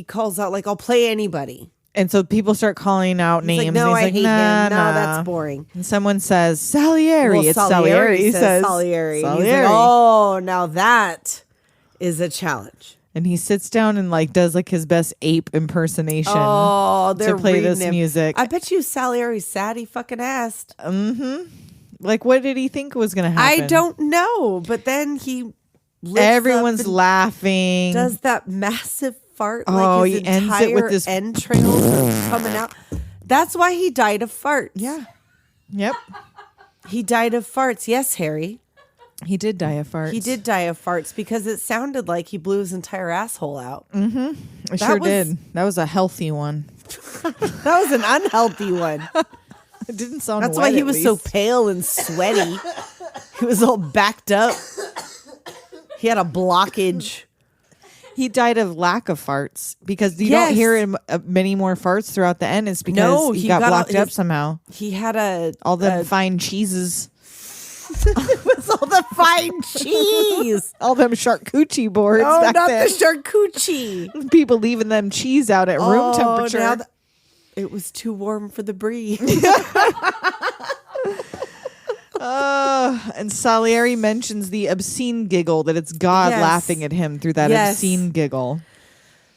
calls out, like, I'll play anybody.
And so people start calling out
He's
names.
like, no,
and he's
I
like,
hate
nah,
him. No,
nah.
that's boring.
And someone says, Salieri.
Well,
It's Salieri. He says,
Salieri. He's
Salieri.
like, oh, now that is a challenge.
And he sits down and like does like his best ape impersonation
They're
to play
reading
this
him.
music.
I bet you Salieri's sad he fucking asked.
Like, what did he think was going to happen?
I don't know. But then he lifts
Everyone's
up and
laughing.
does that massive fart.
Oh,
like his
he ends
entire
it with this-
entrails are coming out. That's why he died of farts.
Yeah. Yep.
He died of farts. Yes, Harry.
He did die of farts.
He did die of farts because it sounded like he blew his entire asshole out.
It
that
sure
was-
did. That was a healthy one.
That was an unhealthy one.
It didn't sound
That's
wet,
why he
at
was so
least.
pale and sweaty. He was all backed up. He had a blockage.
He died of lack of farts because you
Yes.
don't hear him many more farts throughout the end. It's because
No,
he
he
got
got all
blocked up
his-
somehow.
He had
All the fine cheeses.
was all the fine cheese.
All them charcuterie boards
Oh,
back
not
then.
the charcuterie.
People leaving them cheese out at room temperature.
now it was too warm for the brie.
And Salieri mentions the obscene giggle, that it's God
Yes.
laughing at him through that
Yes.
obscene giggle.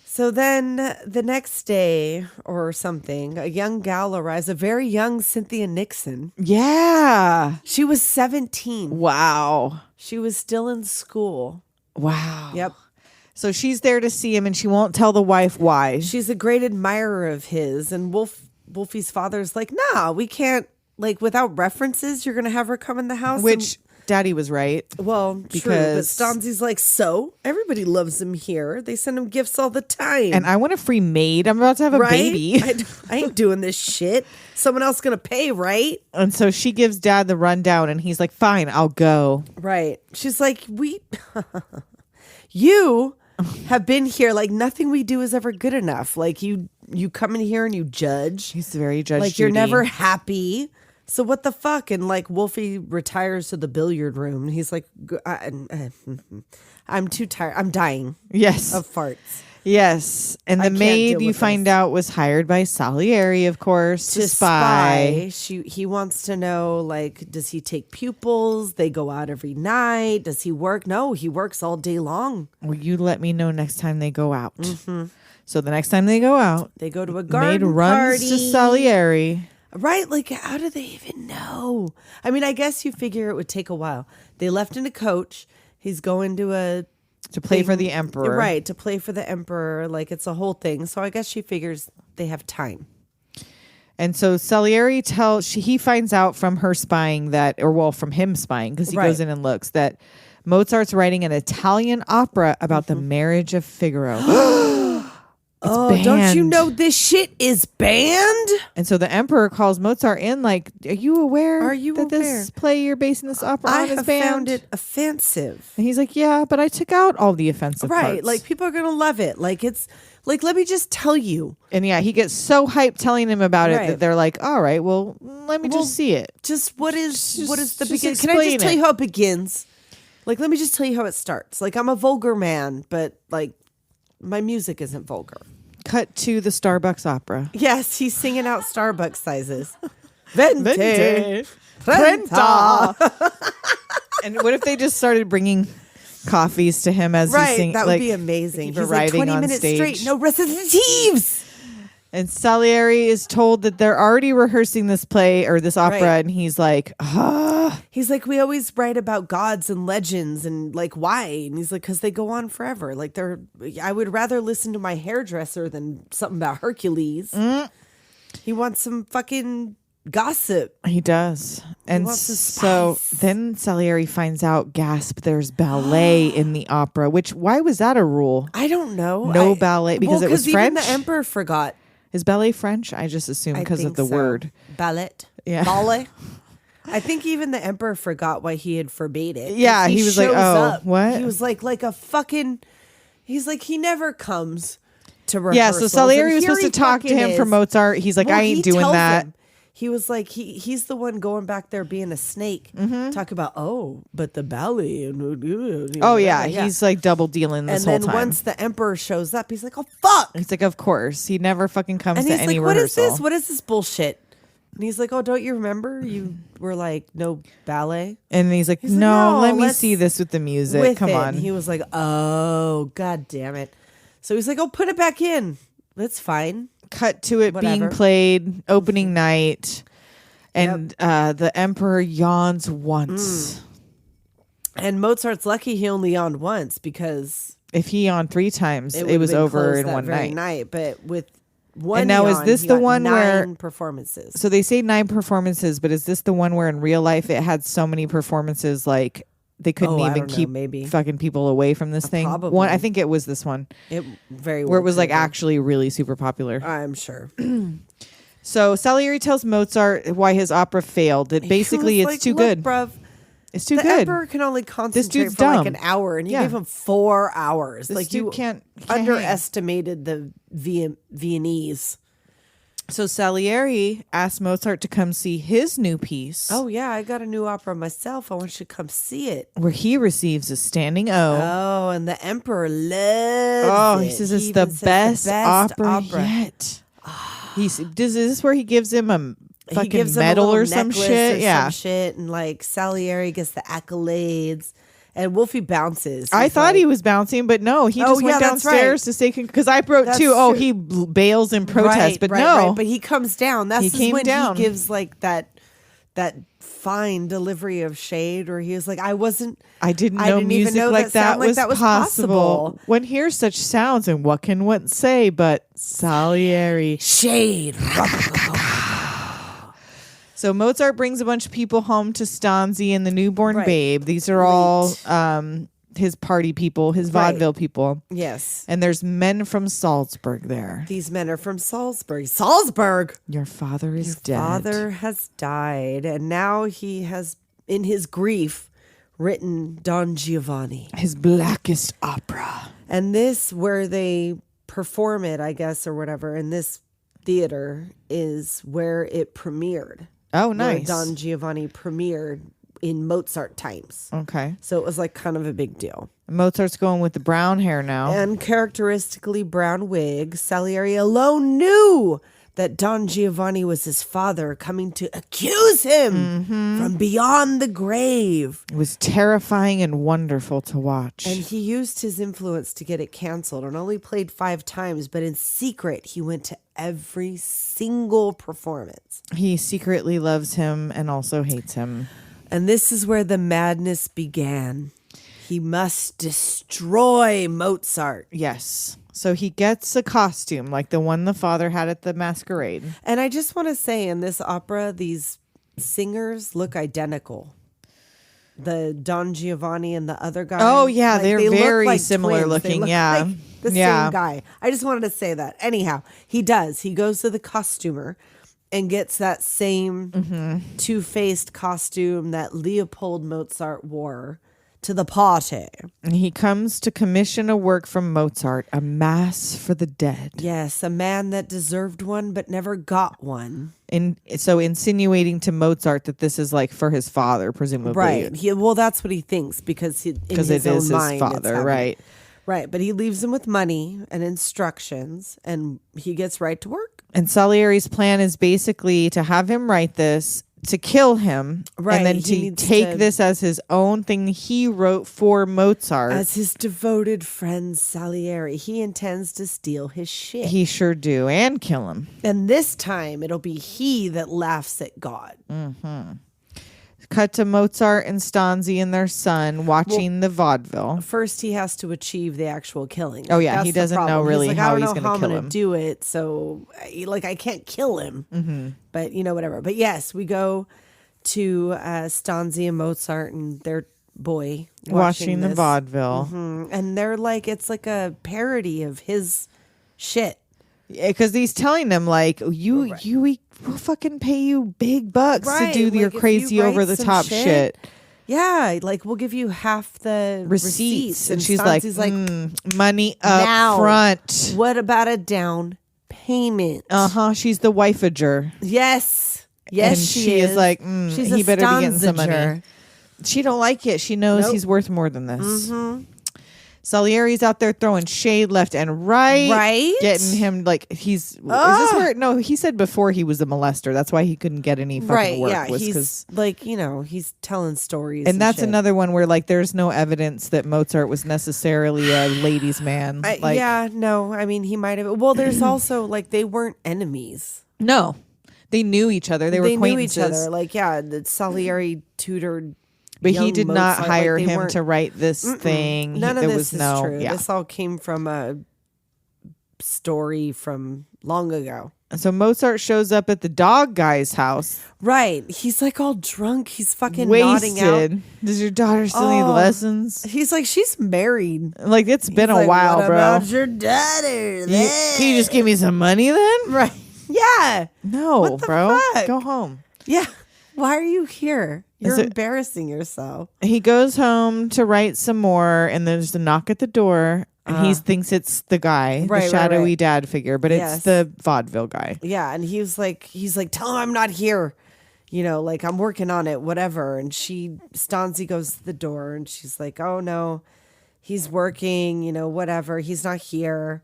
So then the next day or something, a young gal arrives, a very young Cynthia Nixon.
Yeah.
She was 17.
Wow.
She was still in school.
Wow.
Yep.
So she's there to see him and she won't tell the wife why.
She's a great admirer of his. And Wolfie's father's like, nah, we can't, like, without references, you're going to have her come in the house.
Which Daddy was right.
Well, true, but
because-
Stanzi's like, so everybody loves him here. They send him gifts all the time.
And I want a free maid. I'm about to have a
right?
baby.
I ain't doing this shit. Someone else gonna pay, right?
And so she gives Dad the rundown and he's like, fine, I'll go.
Right. She's like, you have been here. Like, nothing we do is ever good enough. Like, you come in here and you judge.
He's very Judge
Like, you're
Judy.
never happy. So what the fuck? And like Wolfie retires to the billiard room. And he's like, I'm too tired. I'm dying
Yes.
of farts.
Yes. And
I
the
can't
maid,
deal
you
with
find
this.
out, was hired by Salieri, of course, to spy.
He wants to know, like, does he take pupils? They go out every night. Does he work? No, he works all day long.
Will you let me know next time they go out? So the next time they go out,
They go to a
maid
garden
runs
party.
to Salieri.
Right? Like, how do they even know? I mean, I guess you figure it would take a while. They left in a coach. He's going to
play for the emperor.
Right, to play for the emperor. Like, it's a whole thing. So I guess she figures they have time.
And so Salieri he finds out from her spying from him spying, because he
Right.
goes in and looks, that Mozart's writing an Italian opera about the marriage of Figaro.
Oh, don't you
banned.
know this shit is banned?
And so the emperor calls Mozart in, like, are you aware
Are you
that
aware?
this play you're basing this opera
I
on is
have
banned?
found it offensive.
And he's like, yeah, but I took out all the offensive
Right.
parts.
Like, people are going to love it. Like, it's like, let me just tell you.
And yeah, he gets so hyped telling him about it
Right.
that they're like, all right, well, let me just see it.
Just what is the
just
beginning? Can I
explain
just tell
it.
you how it begins? Like, let me just tell you how it starts. Like, I'm a vulgar man, but like, my music isn't vulgar.
cut to the Starbucks opera.
Yes, he's singing out Starbucks sizes. Venti.
Trenta. And what if they just started bringing coffees to him as he sings?
That would be amazing.
He's
He's like 20
on
minutes
stage.
straight, no recitatives.
And Salieri is told that they're already rehearsing this play or this opera,
Right.
and he's like,
He's like, we always write about gods and legends, and like, why? And he's like, because they go on forever. Like, I would rather listen to my hairdresser than something about Hercules. He wants some fucking gossip.
He does. And
wants the
so
spice.
then Salieri finds out, gasp, there's ballet in the opera, which, why was that a rule?
I don't know.
No ballet, because it was
even
French?
the emperor forgot.
Is ballet French? I just assumed
I
because of
think
the
so.
word.
Ballet.
Yeah.
Ballet. I think even the emperor forgot why he had forbade it. 'Cause
Yeah, he was like,
shows
"Oh,
up.
what?"
He was like a fucking. He's like, he never comes to rehearsals.
Yeah, so Salieri
and
was
here
supposed to
he
talk to
fucking
him for
is.
Mozart. He's like,
Well,
I ain't
he
doing
tells
that.
him. He was like, he's the one going back there being a snake. Talk about, but the ballet. And,
Oh, yeah. He's like double dealing this
and
whole
then
time.
once the emperor shows up, he's like, oh, fuck.
He's like, of course. He never fucking comes
And
to
he's
any
like, what is
rehearsal.
this? What is this bullshit? And he's like, oh, don't you remember? You were like, no ballet?
And he's like,
He's like,
no,
"No,
let me
let's-
see this with the music.
With
Come
it.
on.
And he was like, oh, god damn it. So he's like, oh, put it back in. That's fine.
Cut to it being
Whatever.
played, opening night. And the emperor yawns once.
And Mozart's lucky he only yawned once because
If he yawned 3 times, it
would've
was
been
over
closed
in
that
one
very
night.
But with one
And now is
yawn,
this
he
the
got
one
9
where-
performances.
So they say 9 performances, but is this the one where in real life it had so many performances like they couldn't
Oh, I
even
don't know,
keep
maybe.
fucking people away from this thing?
probably.
One, I think it was this one
It very well
where it was like
could have
actually really super popular.
been. I'm sure.
So Salieri tells Mozart why his opera failed. That basically
He
it's
was like,
too
"Look,
good.
bruv,
It's too
the
good.
emperor can only concentrate
dude's
for like
dumb.
an hour, and you
Yeah.
gave him 4 hours.
This
like
dude
you
can't
underestimated the Viennese.
So Salieri asked Mozart to come see his new piece,
Oh yeah, I got a new opera myself. I want you to come see it.
where he receives a standing O.
Oh, and the emperor loves
Oh,
it.
he says it's
even
the
says
best opera yet. Is this where he gives him a
He
fucking
gives him a
medal
little
or some
necklace
shit?
or
Yeah.
some shit, and like Salieri gets the accolades, and Wolfie bounces.
I
He's
thought
like-
he was bouncing, but no, he
Oh,
just
yeah,
went
that's
downstairs
right.
to say, because I wrote
That's
too,
true.
he bails in protest, but no.
Right. But he comes down. That's
He came
when
down.
he gives like that fine delivery of shade, where he was like, I
didn't know
even
music
know
like that was
was
possible. One hears such sounds, and what can one say but Salieri?
Shade.
So Mozart brings a bunch of people home to Stanzi and the newborn
Right.
babe. These are all his party people, his
Right.
vaudeville people.
Yes.
And there's men from Salzburg there.
These men are from Salzburg. Salzburg.
Your father is dead.
Father has died, and now he has, in his grief, written Don Giovanni.
His blackest opera.
And this, where they perform it, I guess, or whatever, in this theater is where it premiered.
Oh,
Where
nice.
Don Giovanni premiered in Mozart times.
Okay.
So it was like kind of a big deal.
Mozart's going with the brown hair now.
And characteristically brown wig, Salieri alone knew that Don Giovanni was his father coming to accuse him from beyond the grave.
It was terrifying and wonderful to watch.
And he used his influence to get it canceled and only played 5 times, but in secret, he went to every single performance.
He secretly loves him and also hates him.
And this is where the madness began. He must destroy Mozart.
Yes. So he gets a costume like the one the father had at the masquerade.
And I just want to say, in this opera, these singers look identical. The Don Giovanni and the other guy.
Oh, yeah,
Like,
they're
they look
very
like
similar
twins. They
looking,
look
yeah.
like the
Yeah.
same guy. I just wanted to say that. Anyhow, he does. He goes to the costumer and gets that same two-faced costume that Leopold Mozart wore to the party.
And he comes to commission a work from Mozart, a mass for the dead.
Yes, a man that deserved one but never got one.
And so insinuating to Mozart that this is like for his father, presumably.
Right. Well, that's what he thinks because in
Because
his
it
own
is his
mind, it's
father,
happening.
right?
Right, but he leaves him with money and instructions, and he gets right to work.
And Salieri's plan is basically to have him write this, to kill him,
Right,
and then
he
to
needs
take
to-
this as his own thing he wrote for Mozart.
As his devoted friend Salieri, he intends to steal his shit.
He sure do, and kill him.
And this time, it'll be he that laughs at God.
Cut to Mozart and Stanzi and their son watching the vaudeville.
First, he has to achieve the actual killing.
Oh, yeah,
That's
he
the
doesn't know
problem.
really
he's like,
how
I don't
he's
know
gonna
how I'm
kill
gonna
him.
do it, so I can't kill him. But whatever. But yes, we go to Stanzi and Mozart and their boy
Watching the
this.
vaudeville.
And they're like, it's like a parody of his shit.
Because he's telling them, like, we'll fucking pay you big bucks
Right,
to do your
like, if you
crazy
write
over the
some
top shit.
Yeah, like we'll give you half the
Receipts. And she's
Stanzi's
like, money up
now,
front.
what about a down payment?
She's the wifeager.
Yes. Yes,
And
she
is like,
She's
he
a
better be getting some money.
Stanziger.
She don't like it. She knows
Nope.
he's worth more than this. Salieri's out there throwing shade left and right.
Right?
Getting him like is this where no, he said before he was a molester. That's why he couldn't get any fucking
Right,
work.
yeah.
Was
He's
'cause-
like, he's telling stories.
and that's
shit.
another one where like there's no evidence that Mozart was necessarily a ladies' man. Like,
yeah, no. I mean, he might have. Well, there's also like they weren't enemies.
no. They knew each other. They were
They knew
acquaintances.
each other. Like, yeah, the Salieri tutored.
But he
young
did not
Mozart,
hire
like, they
him
weren't-
to write this thing.
None of
there
this
was
is
no,
true.
Yeah.
This all came from a story from long ago.
So Mozart shows up at the dog guy's house.
Right. He's like all drunk. He's fucking nodding out.
Wasted. Does your daughter still need
Oh.
lessons?
He's like, she's married.
Like it's been
He's
a
like,
while,
what
bro.
about your daughter?
Can you just give me some money then?
Right. Yeah.
No,
What the
bro.
fuck?
Go home.
Yeah. Why are you here? You're
Is it-
embarrassing yourself.
He goes home to write some more, and there's a knock at the door. And he thinks it's the guy,
Right,
the
right,
shadowy
right.
dad figure, but
Yes.
it's the vaudeville guy.
Yeah, and he's like, tell him I'm not here. Like I'm working on it, whatever. And Stanzi goes to the door and she's like, oh no, he's working, whatever. He's not here.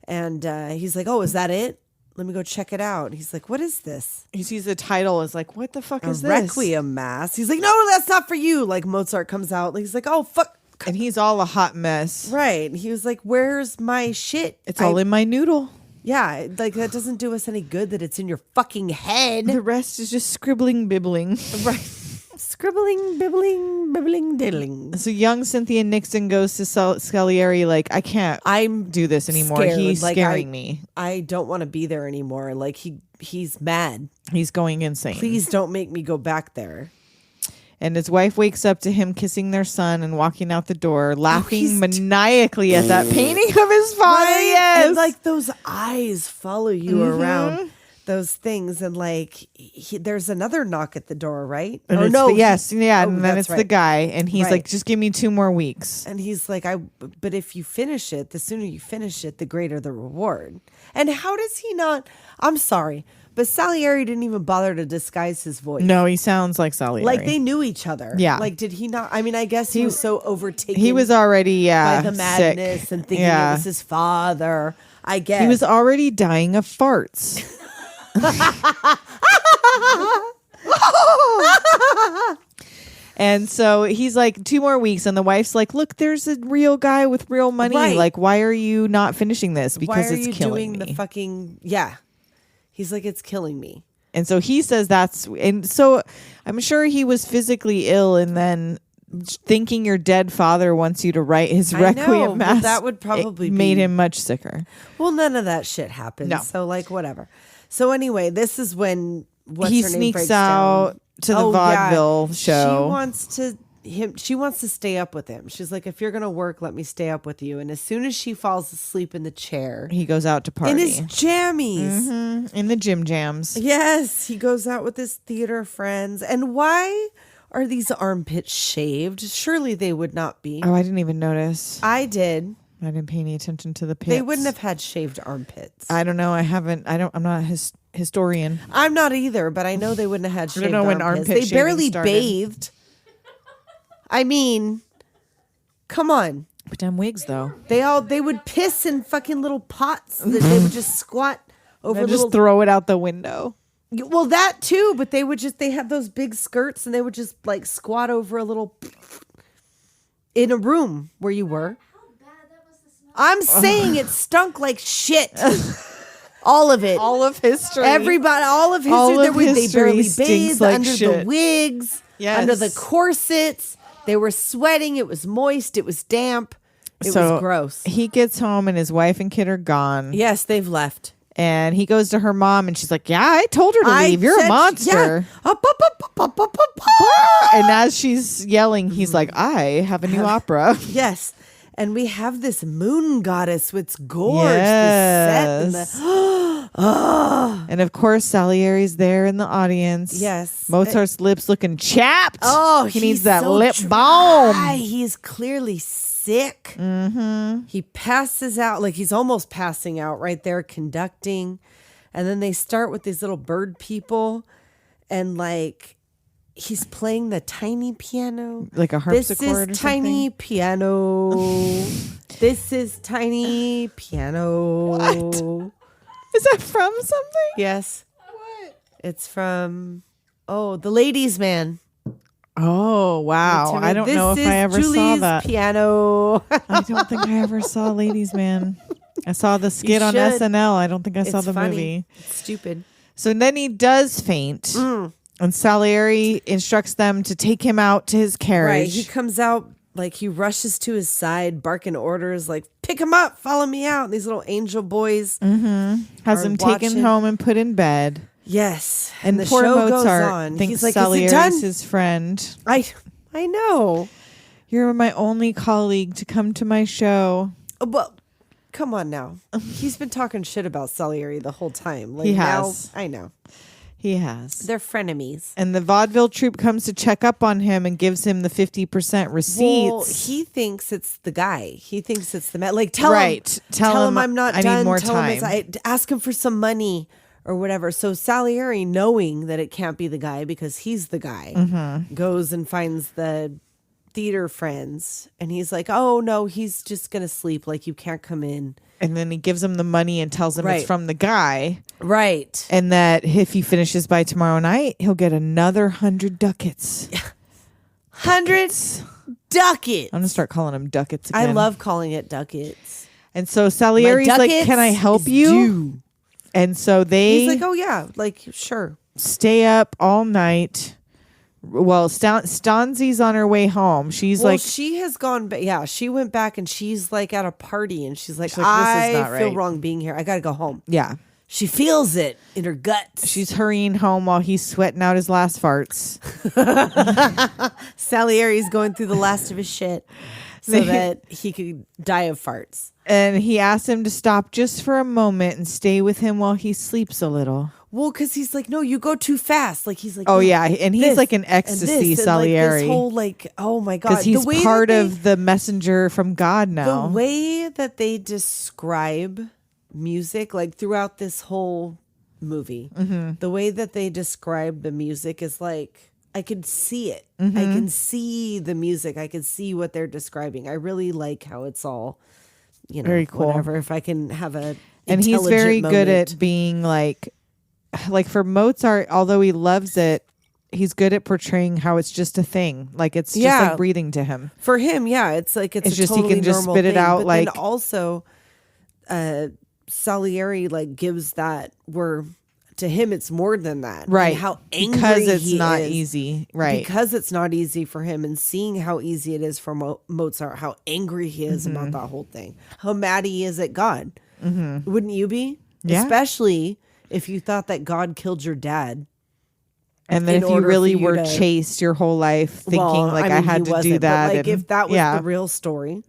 And he's like, oh, is that it? Let me go check it out. And he's like, what is this?
He sees the title, is like, what the fuck
A
is this?
Requiem Mass. He's like, no, that's not for you. Like Mozart comes out. He's like, oh, fuck.
And he's all a hot mess.
Right. And he was like, where's my shit?
It's all in my noodle.
Yeah, like that doesn't do us any good that it's in your fucking head.
The rest is just scribbling, bibbling.
Right. Scribbling, bibbling, diddling.
So young Cynthia Nixon goes to Salieri like, I can't
I'm
do this anymore.
scared.
He's
Like,
scaring me.
I don't want to be there anymore. Like he's mad.
He's going insane.
Please don't make me go back there.
And his wife wakes up to him kissing their son and walking out the door, laughing
he's
maniacally at that painting of his father.
Right?
Yes.
And like those eyes follow you around those things. And like there's another knock at the door, right?
And
Or
it's
no.
yes, yeah.
Oh,
And then
that's
it's the
right.
guy. And he's
Right.
like, just give me 2 more weeks.
And he's like, but if you finish it, the sooner you finish it, the greater the reward. And how does he not? I'm sorry, but Salieri didn't even bother to disguise his voice.
No, he sounds like Salieri.
Like they knew each other.
Yeah.
Like, did he not? I mean, I guess he was so overtaken.
He was already,
by the
sick.
madness and thinking it was his father. I guess
He was already dying of farts. And so he's like, 2 more weeks. And the wife's like, look, there's a real guy with real money.
Right.
Like, why are you not finishing this? Because
Why are
it's
you
killing
doing
me.
the fucking yeah? He's like, it's killing me.
And so he says and so I'm sure he was physically ill and then thinking your dead father wants you to write his
I know.
requiem
Well,
mass.
that would probably
it made
be-
him much sicker.
Well, none of that shit happened.
No.
So like whatever. So anyway, this is when
He
her name
sneaks
breaks
out
down.
to the
Oh, yeah.
vaudeville show.
She wants to stay up with him. She's like, if you're gonna work, let me stay up with you. And as soon as she falls asleep in the chair,
He goes out to party
in his jammies.
in the gym jams.
Yes, he goes out with his theater friends. And why are these armpits shaved? Surely they would not be.
Oh, I didn't even notice.
I did.
I didn't pay any attention to the pits.
They wouldn't have had shaved armpits.
I don't know. I'm not a historian.
I'm not either, but I know they wouldn't have had
I
shaved
don't know when
armpits.
armpit
They barely
shaving started.
bathed. I mean, come on.
But damn wigs though.
They would piss in fucking little pots that they would just squat over.
And just throw it out the window.
Well, that too, but they had those big skirts and they would just like squat over a little in a room where you were. I'm saying it stunk like shit. All of it.
All of history.
Everybody, all of history.
All of
they
history
barely
stinks
bathed
like
under
shit.
the wigs, under the corsets. They were sweating. It was moist. It was damp. It was gross.
He gets home and his wife and kid are gone.
Yes, they've left.
And he goes to her mom and she's like, yeah, I told her to leave. You're a monster.
Yeah.
And as she's yelling, he's like, I have a new opera.
Yes. And we have this moon goddess with gorge.
Yes.
The set and
And of course, Salieri's there in the audience.
Yes.
Mozart's lips looking chapped.
Oh,
he needs
he's
that
so
lip
dry.
balm.
He's clearly sick. Mm-hmm. He passes out, like he's almost passing out right there conducting. And then they start with these little bird people and like he's playing the tiny piano.
Like a harpsichord
This
or
is tiny
something?
piano. This is tiny piano.
What? Is that from something?
Yes. What? It's from, The Ladies' Man.
Oh, wow. I don't know if I ever saw
Julie's
that.
piano.
I don't think I ever saw Ladies Man. I saw the skit on
should.
SNL. I don't think I saw
It's
the
funny.
movie.
It's stupid.
So then he does faint. And Salieri instructs them to take him out to his carriage.
Right. He comes out, like he rushes to his side, barking orders, like, pick him up, follow me out. And these little angel boys
Has
are
him taken
watching.
home and put in bed.
Yes.
And
the
poor
show goes
Mozart
on.
thinks
He's like,
Salieri
is it done?
is his friend.
I know.
You're my only colleague to come to my show.
Well, come on now. He's been talking shit about Salieri the whole time. Like,
He has.
Now, I know.
He has.
They're frenemies.
And the vaudeville troupe comes to check up on him and gives him the 50% receipts.
Well, he thinks it's the guy. He thinks it's the man. Like, tell
Right.
him.
Tell him
I'm not
I need
done.
more
Tell him
time.
ask him for some money or whatever. So Salieri, knowing that it can't be the guy because he's the guy, goes and finds the theater friends. And he's like, oh, no, he's just going to sleep. Like, you can't come in.
And then he gives him the money and tells him
Right.
it's from the guy.
Right.
And that if he finishes by tomorrow night, he'll get another 100 ducats.
100 ducats.
I'm going to start calling him ducats again.
I love calling it ducats.
And so Salieri's
My
like,
ducats
can I help
is
you?
due.
And so they
He's like, oh, yeah. Like, sure.
stay up all night. Well, Stanzi's on her way home. She's
Well,
like,
she has gone, but yeah, she went back and she's like at a party and she's like,
She's like,
I
this is not
feel
right."
wrong being here. I got to go home.
yeah.
She feels it in her guts.
She's hurrying home while he's sweating out his last farts.
Salieri's going through the last of his shit so that he could die of farts.
And he asks him to stop just for a moment and stay with him while he sleeps a little.
Well, because he's like, no, you go too fast. Like, he's like,
Oh,
no,
yeah. And he's
this
like in
and
ecstasy,
this, and,
Salieri.
Like, this whole, like, oh my God.
Because he's
The way
part
that
of the messenger from God now.
The way that they describe music, like throughout this whole movie, the way that they describe the music is like, I could see it. I can see the music. I can see what they're describing. I really like how it's all, you know,
Very cool.
whatever. If I can have a
And he's
intelligent
very good
moment.
at being like for Mozart, although he loves it, he's good at portraying how it's just a thing. Like it's just
Yeah.
like breathing to him.
For him, yeah, it's like it's
It's
a
just he
totally
can just
normal
spit it
thing,
out
but
like-
then also, Salieri like gives that where to him it's more than that, and
Right.
how angry
because it's
he
not
is.
easy. Right.
Because it's not easy for him, and seeing how easy it is for Mozart, how angry he is
Mm-hmm.
about that whole thing, how mad he is at God. Wouldn't you be?
Yeah.
Especially if you thought that God killed your dad.
And then
in
if you
order
really
for you
were
to-
chased your whole life thinking
Well,
like
mean,
I
he
had to do
wasn't, but,
that.
like
and-
if that was
yeah.
the real story,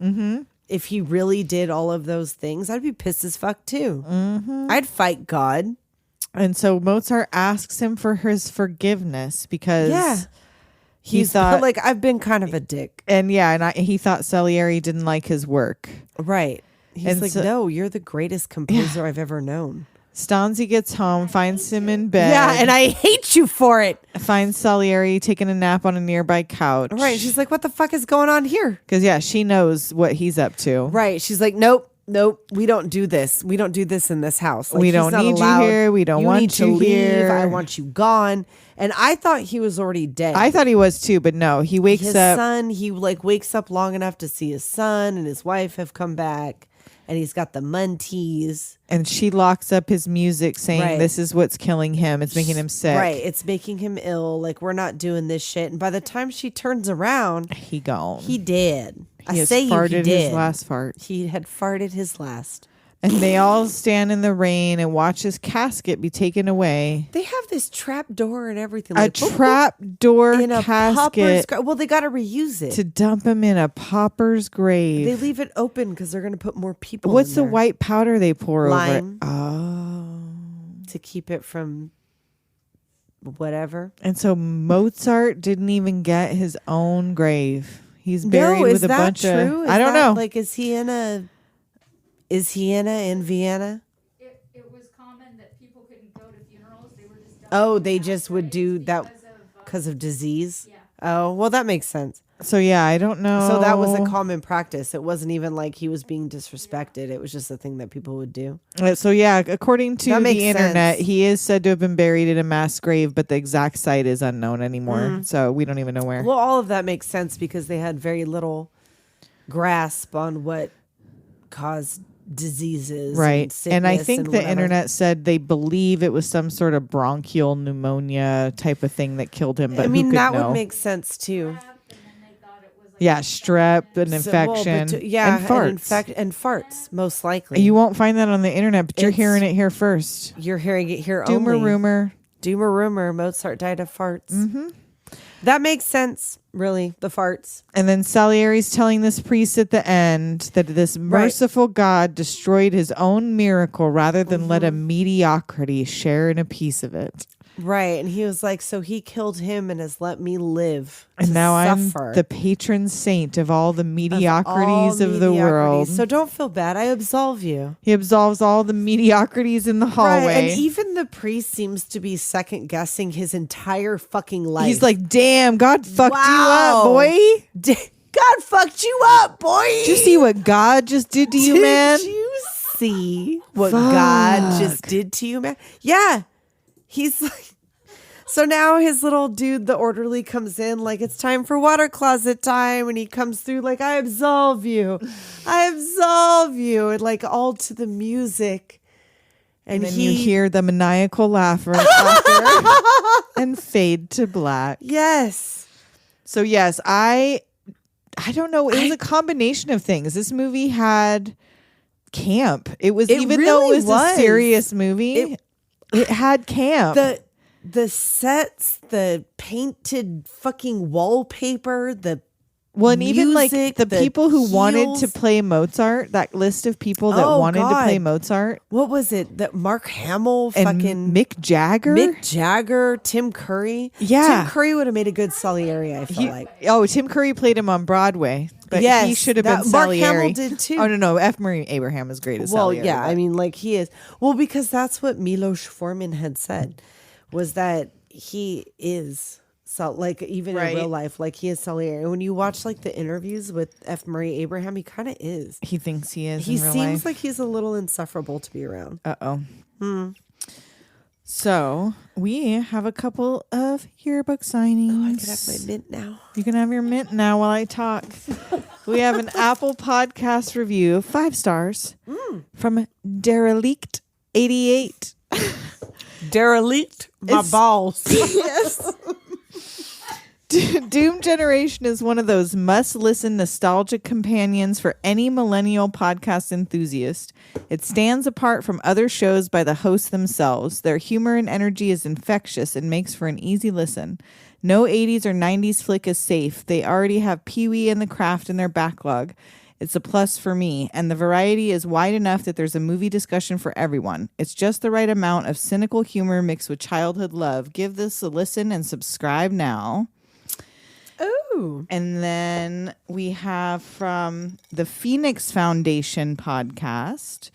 if he really did all of those things, I'd be pissed as fuck too. I'd fight God.
And so Mozart asks him for his forgiveness because
Yeah.
he
He's
thought
like, I've been kind of a dick.
and he thought Salieri didn't like his work.
Right. He's
And
like,
so-
no, you're the greatest composer I've ever known.
Stanzi gets home, finds him in bed.
Yeah, and I hate you for it.
Finds Salieri taking a nap on a nearby couch.
Right. She's like, what the fuck is going on here?
Because, yeah, she knows what he's up to.
Right. She's like, nope, we don't do this. We don't do this in this house. Like,
we don't need you here. We don't want you here.
I want you gone. And I thought he was already dead.
I thought he was too, but no. He wakes
his
up.
Son, he like wakes up long enough to see his son and his wife have come back. And he's got the munties.
And she locks up his music saying this is what's killing him. It's making him sick.
Right. It's making him ill. Like, we're not doing this shit. And by the time she turns around,
he gone.
He did.
He has farted his last fart.
He had farted his last.
And they all stand in the rain and watch his casket be taken away.
They have this trap door and everything.
A trap door
in
casket.
Well, they got to reuse it.
To dump him in a pauper's grave.
They leave it open because they're going to put more people
What's
in
the
there.
white powder they pour
Lime.
over it? Oh.
To keep it from whatever.
And so Mozart didn't even get his own grave. He's buried with a bunch of... I don't know.
Like, is he in Vienna?
It was common that people couldn't go to funerals. They were just
They just would do that because of disease.
Yeah.
Oh, well, that makes sense.
So yeah, I don't know.
So that was a common practice. It wasn't even like he was being disrespected. It was just a thing that people would do.
So yeah, according to
That
the
makes
internet,
sense.
he is said to have been buried in a mass grave, but the exact site is unknown anymore. So we don't even know where.
Well, all of that makes sense because they had very little grasp on what caused diseases.
Right. And I
sickness
think
and
the
whatever.
internet said they believe it was some sort of bronchial pneumonia type of thing that killed him. But
I mean,
who could
that
know?
would make sense too.
Yeah, strep, an
So, well,
infection,
but yeah,
and farts.
and farts, most likely.
You won't find that on the internet, but you're
It's-
hearing it here first.
You're hearing it here
Doomer
only.
rumor.
Doomer rumor. Mozart died of farts. Mm-hmm. That makes sense, really, the farts.
And then Salieri's telling this priest at the end that this merciful God destroyed his own miracle rather than let a mediocrity share in a piece of it.
Right. And he was like, so he killed him and has let me live.
And
to
now
suffer
I'm the patron saint of all the mediocrities of the world.
So don't feel bad. I absolve you.
He absolves all the mediocrities in the hallway.
Right. And even the priest seems to be second guessing his entire fucking life.
He's like, damn, God fucked you up,
Wow.
boy.
God fucked you up, boy.
Did you see what God just did to you, man?
Did you see what God just did to you, man? Yeah. He's like, so now his little dude, the orderly, comes in like, it's time for water closet time. And he comes through like, I absolve you. I absolve you. And like all to the music. And
then you hear the maniacal laughter and fade to black.
Yes.
So yes, I don't know. It was a combination of things. This movie had camp. It was, even though it was a serious movie, it had camp.
The sets, the painted fucking wallpaper, and
even like the people who wanted to
heels.
play Mozart, that list of people that wanted to play Mozart.
What was it? That Mark Hamill,
And
fucking
Mick Jagger?
Tim Curry.
Yeah.
Tim Curry would have made a good Salieri, I feel like.
Oh, Tim Curry played him on Broadway, but
Yes,
he should have
that-
been
Mark
Salieri.
Hamill did too.
Oh no, F. Murray Abraham is great as Salieri.
Yeah,
but-
I mean, like he is. Well, because that's what Milos Forman had said, was that he is. So, like, even in real life, like, he is Salieri. And when you watch, like, the interviews with F. Murray Abraham, he kind of is.
he thinks he is.
He
in real
seems
life.
like he's a little insufferable to be around.
So we have a couple of yearbook signings.
Oh, I could have my mint now.
You can have your mint now while I talk. We have an Apple Podcast review, 5 stars, from Derelict 88.
Derelict my
It's-
balls.
Yes. Doom Generation is one of those must-listen nostalgic companions for any millennial podcast enthusiast. It stands apart from other shows by the hosts themselves. Their humor and energy is infectious and makes for an easy listen. No 80s or 90s flick is safe. They already have Pee-wee and The Craft in their backlog. It's a plus for me, and the variety is wide enough that there's a movie discussion for everyone. It's just the right amount of cynical humor mixed with childhood love. Give this a listen and subscribe now.
Ooh.
And then we have from the Phoenix Foundation podcast,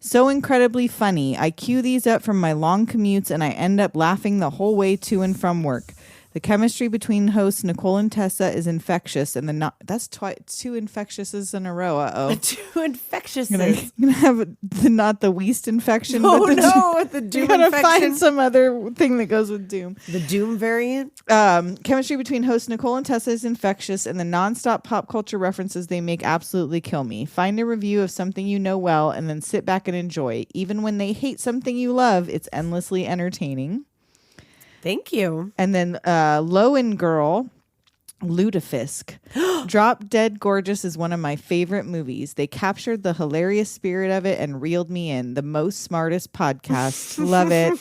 So incredibly funny. I cue these up from my long commutes and I end up laughing the whole way to and from work. The chemistry between hosts Nicole and Tessa is infectious, and that's two infectiouses in a row. Uh-oh.
Two infectious.
Gonna have not the Weast infection.
Oh,
but
the Doom
gotta
infection.
find some other thing that goes with Doom.
The Doom variant?
Chemistry between hosts Nicole and Tessa is infectious, and the nonstop pop culture references they make absolutely kill me. Find a review of something you know well, and then sit back and enjoy. Even when they hate something you love, it's endlessly entertaining.
Thank you.
And then Lowen Girl, Lutefisk. Drop Dead Gorgeous is one of my favorite movies. They captured the hilarious spirit of it and reeled me in. The most smartest podcast. Love it.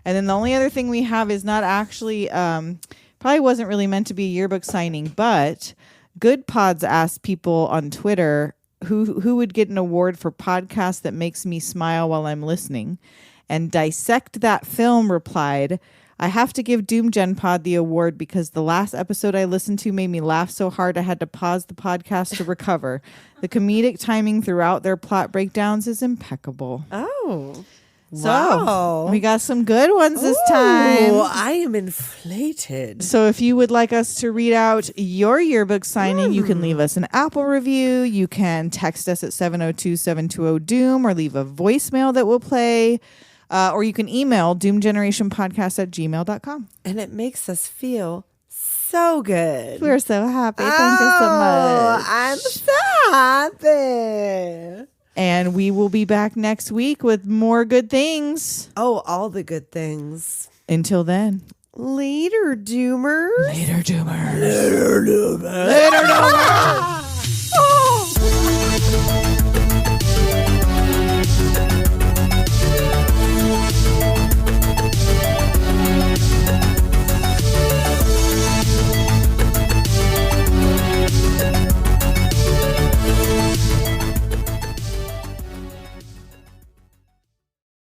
And then the only other thing we have is not actually, probably wasn't really meant to be a yearbook signing, but Good Pods asked people on Twitter who would get an award for podcast that makes me smile while I'm listening. And Dissect That Film replied, I have to give Doom Gen Pod the award because the last episode I listened to made me laugh so hard I had to pause the podcast to recover. The comedic timing throughout their plot breakdowns is impeccable.
Oh.
So
Wow.
we got some good ones this time.
Oh, I am inflated.
So if you would like us to read out your yearbook signing, you can leave us an Apple review. You can text us at 702-720-DOOM or leave a voicemail that we'll play. Or you can email doomgenerationpodcast@gmail.com.
And it makes us feel so good.
We're so happy. Thank you so much.
I'm so happy.
And we will be back next week with more good things.
Oh, all the good things.
Until then.
Later, Doomers.
Later, Doomers.
Later, Doomers.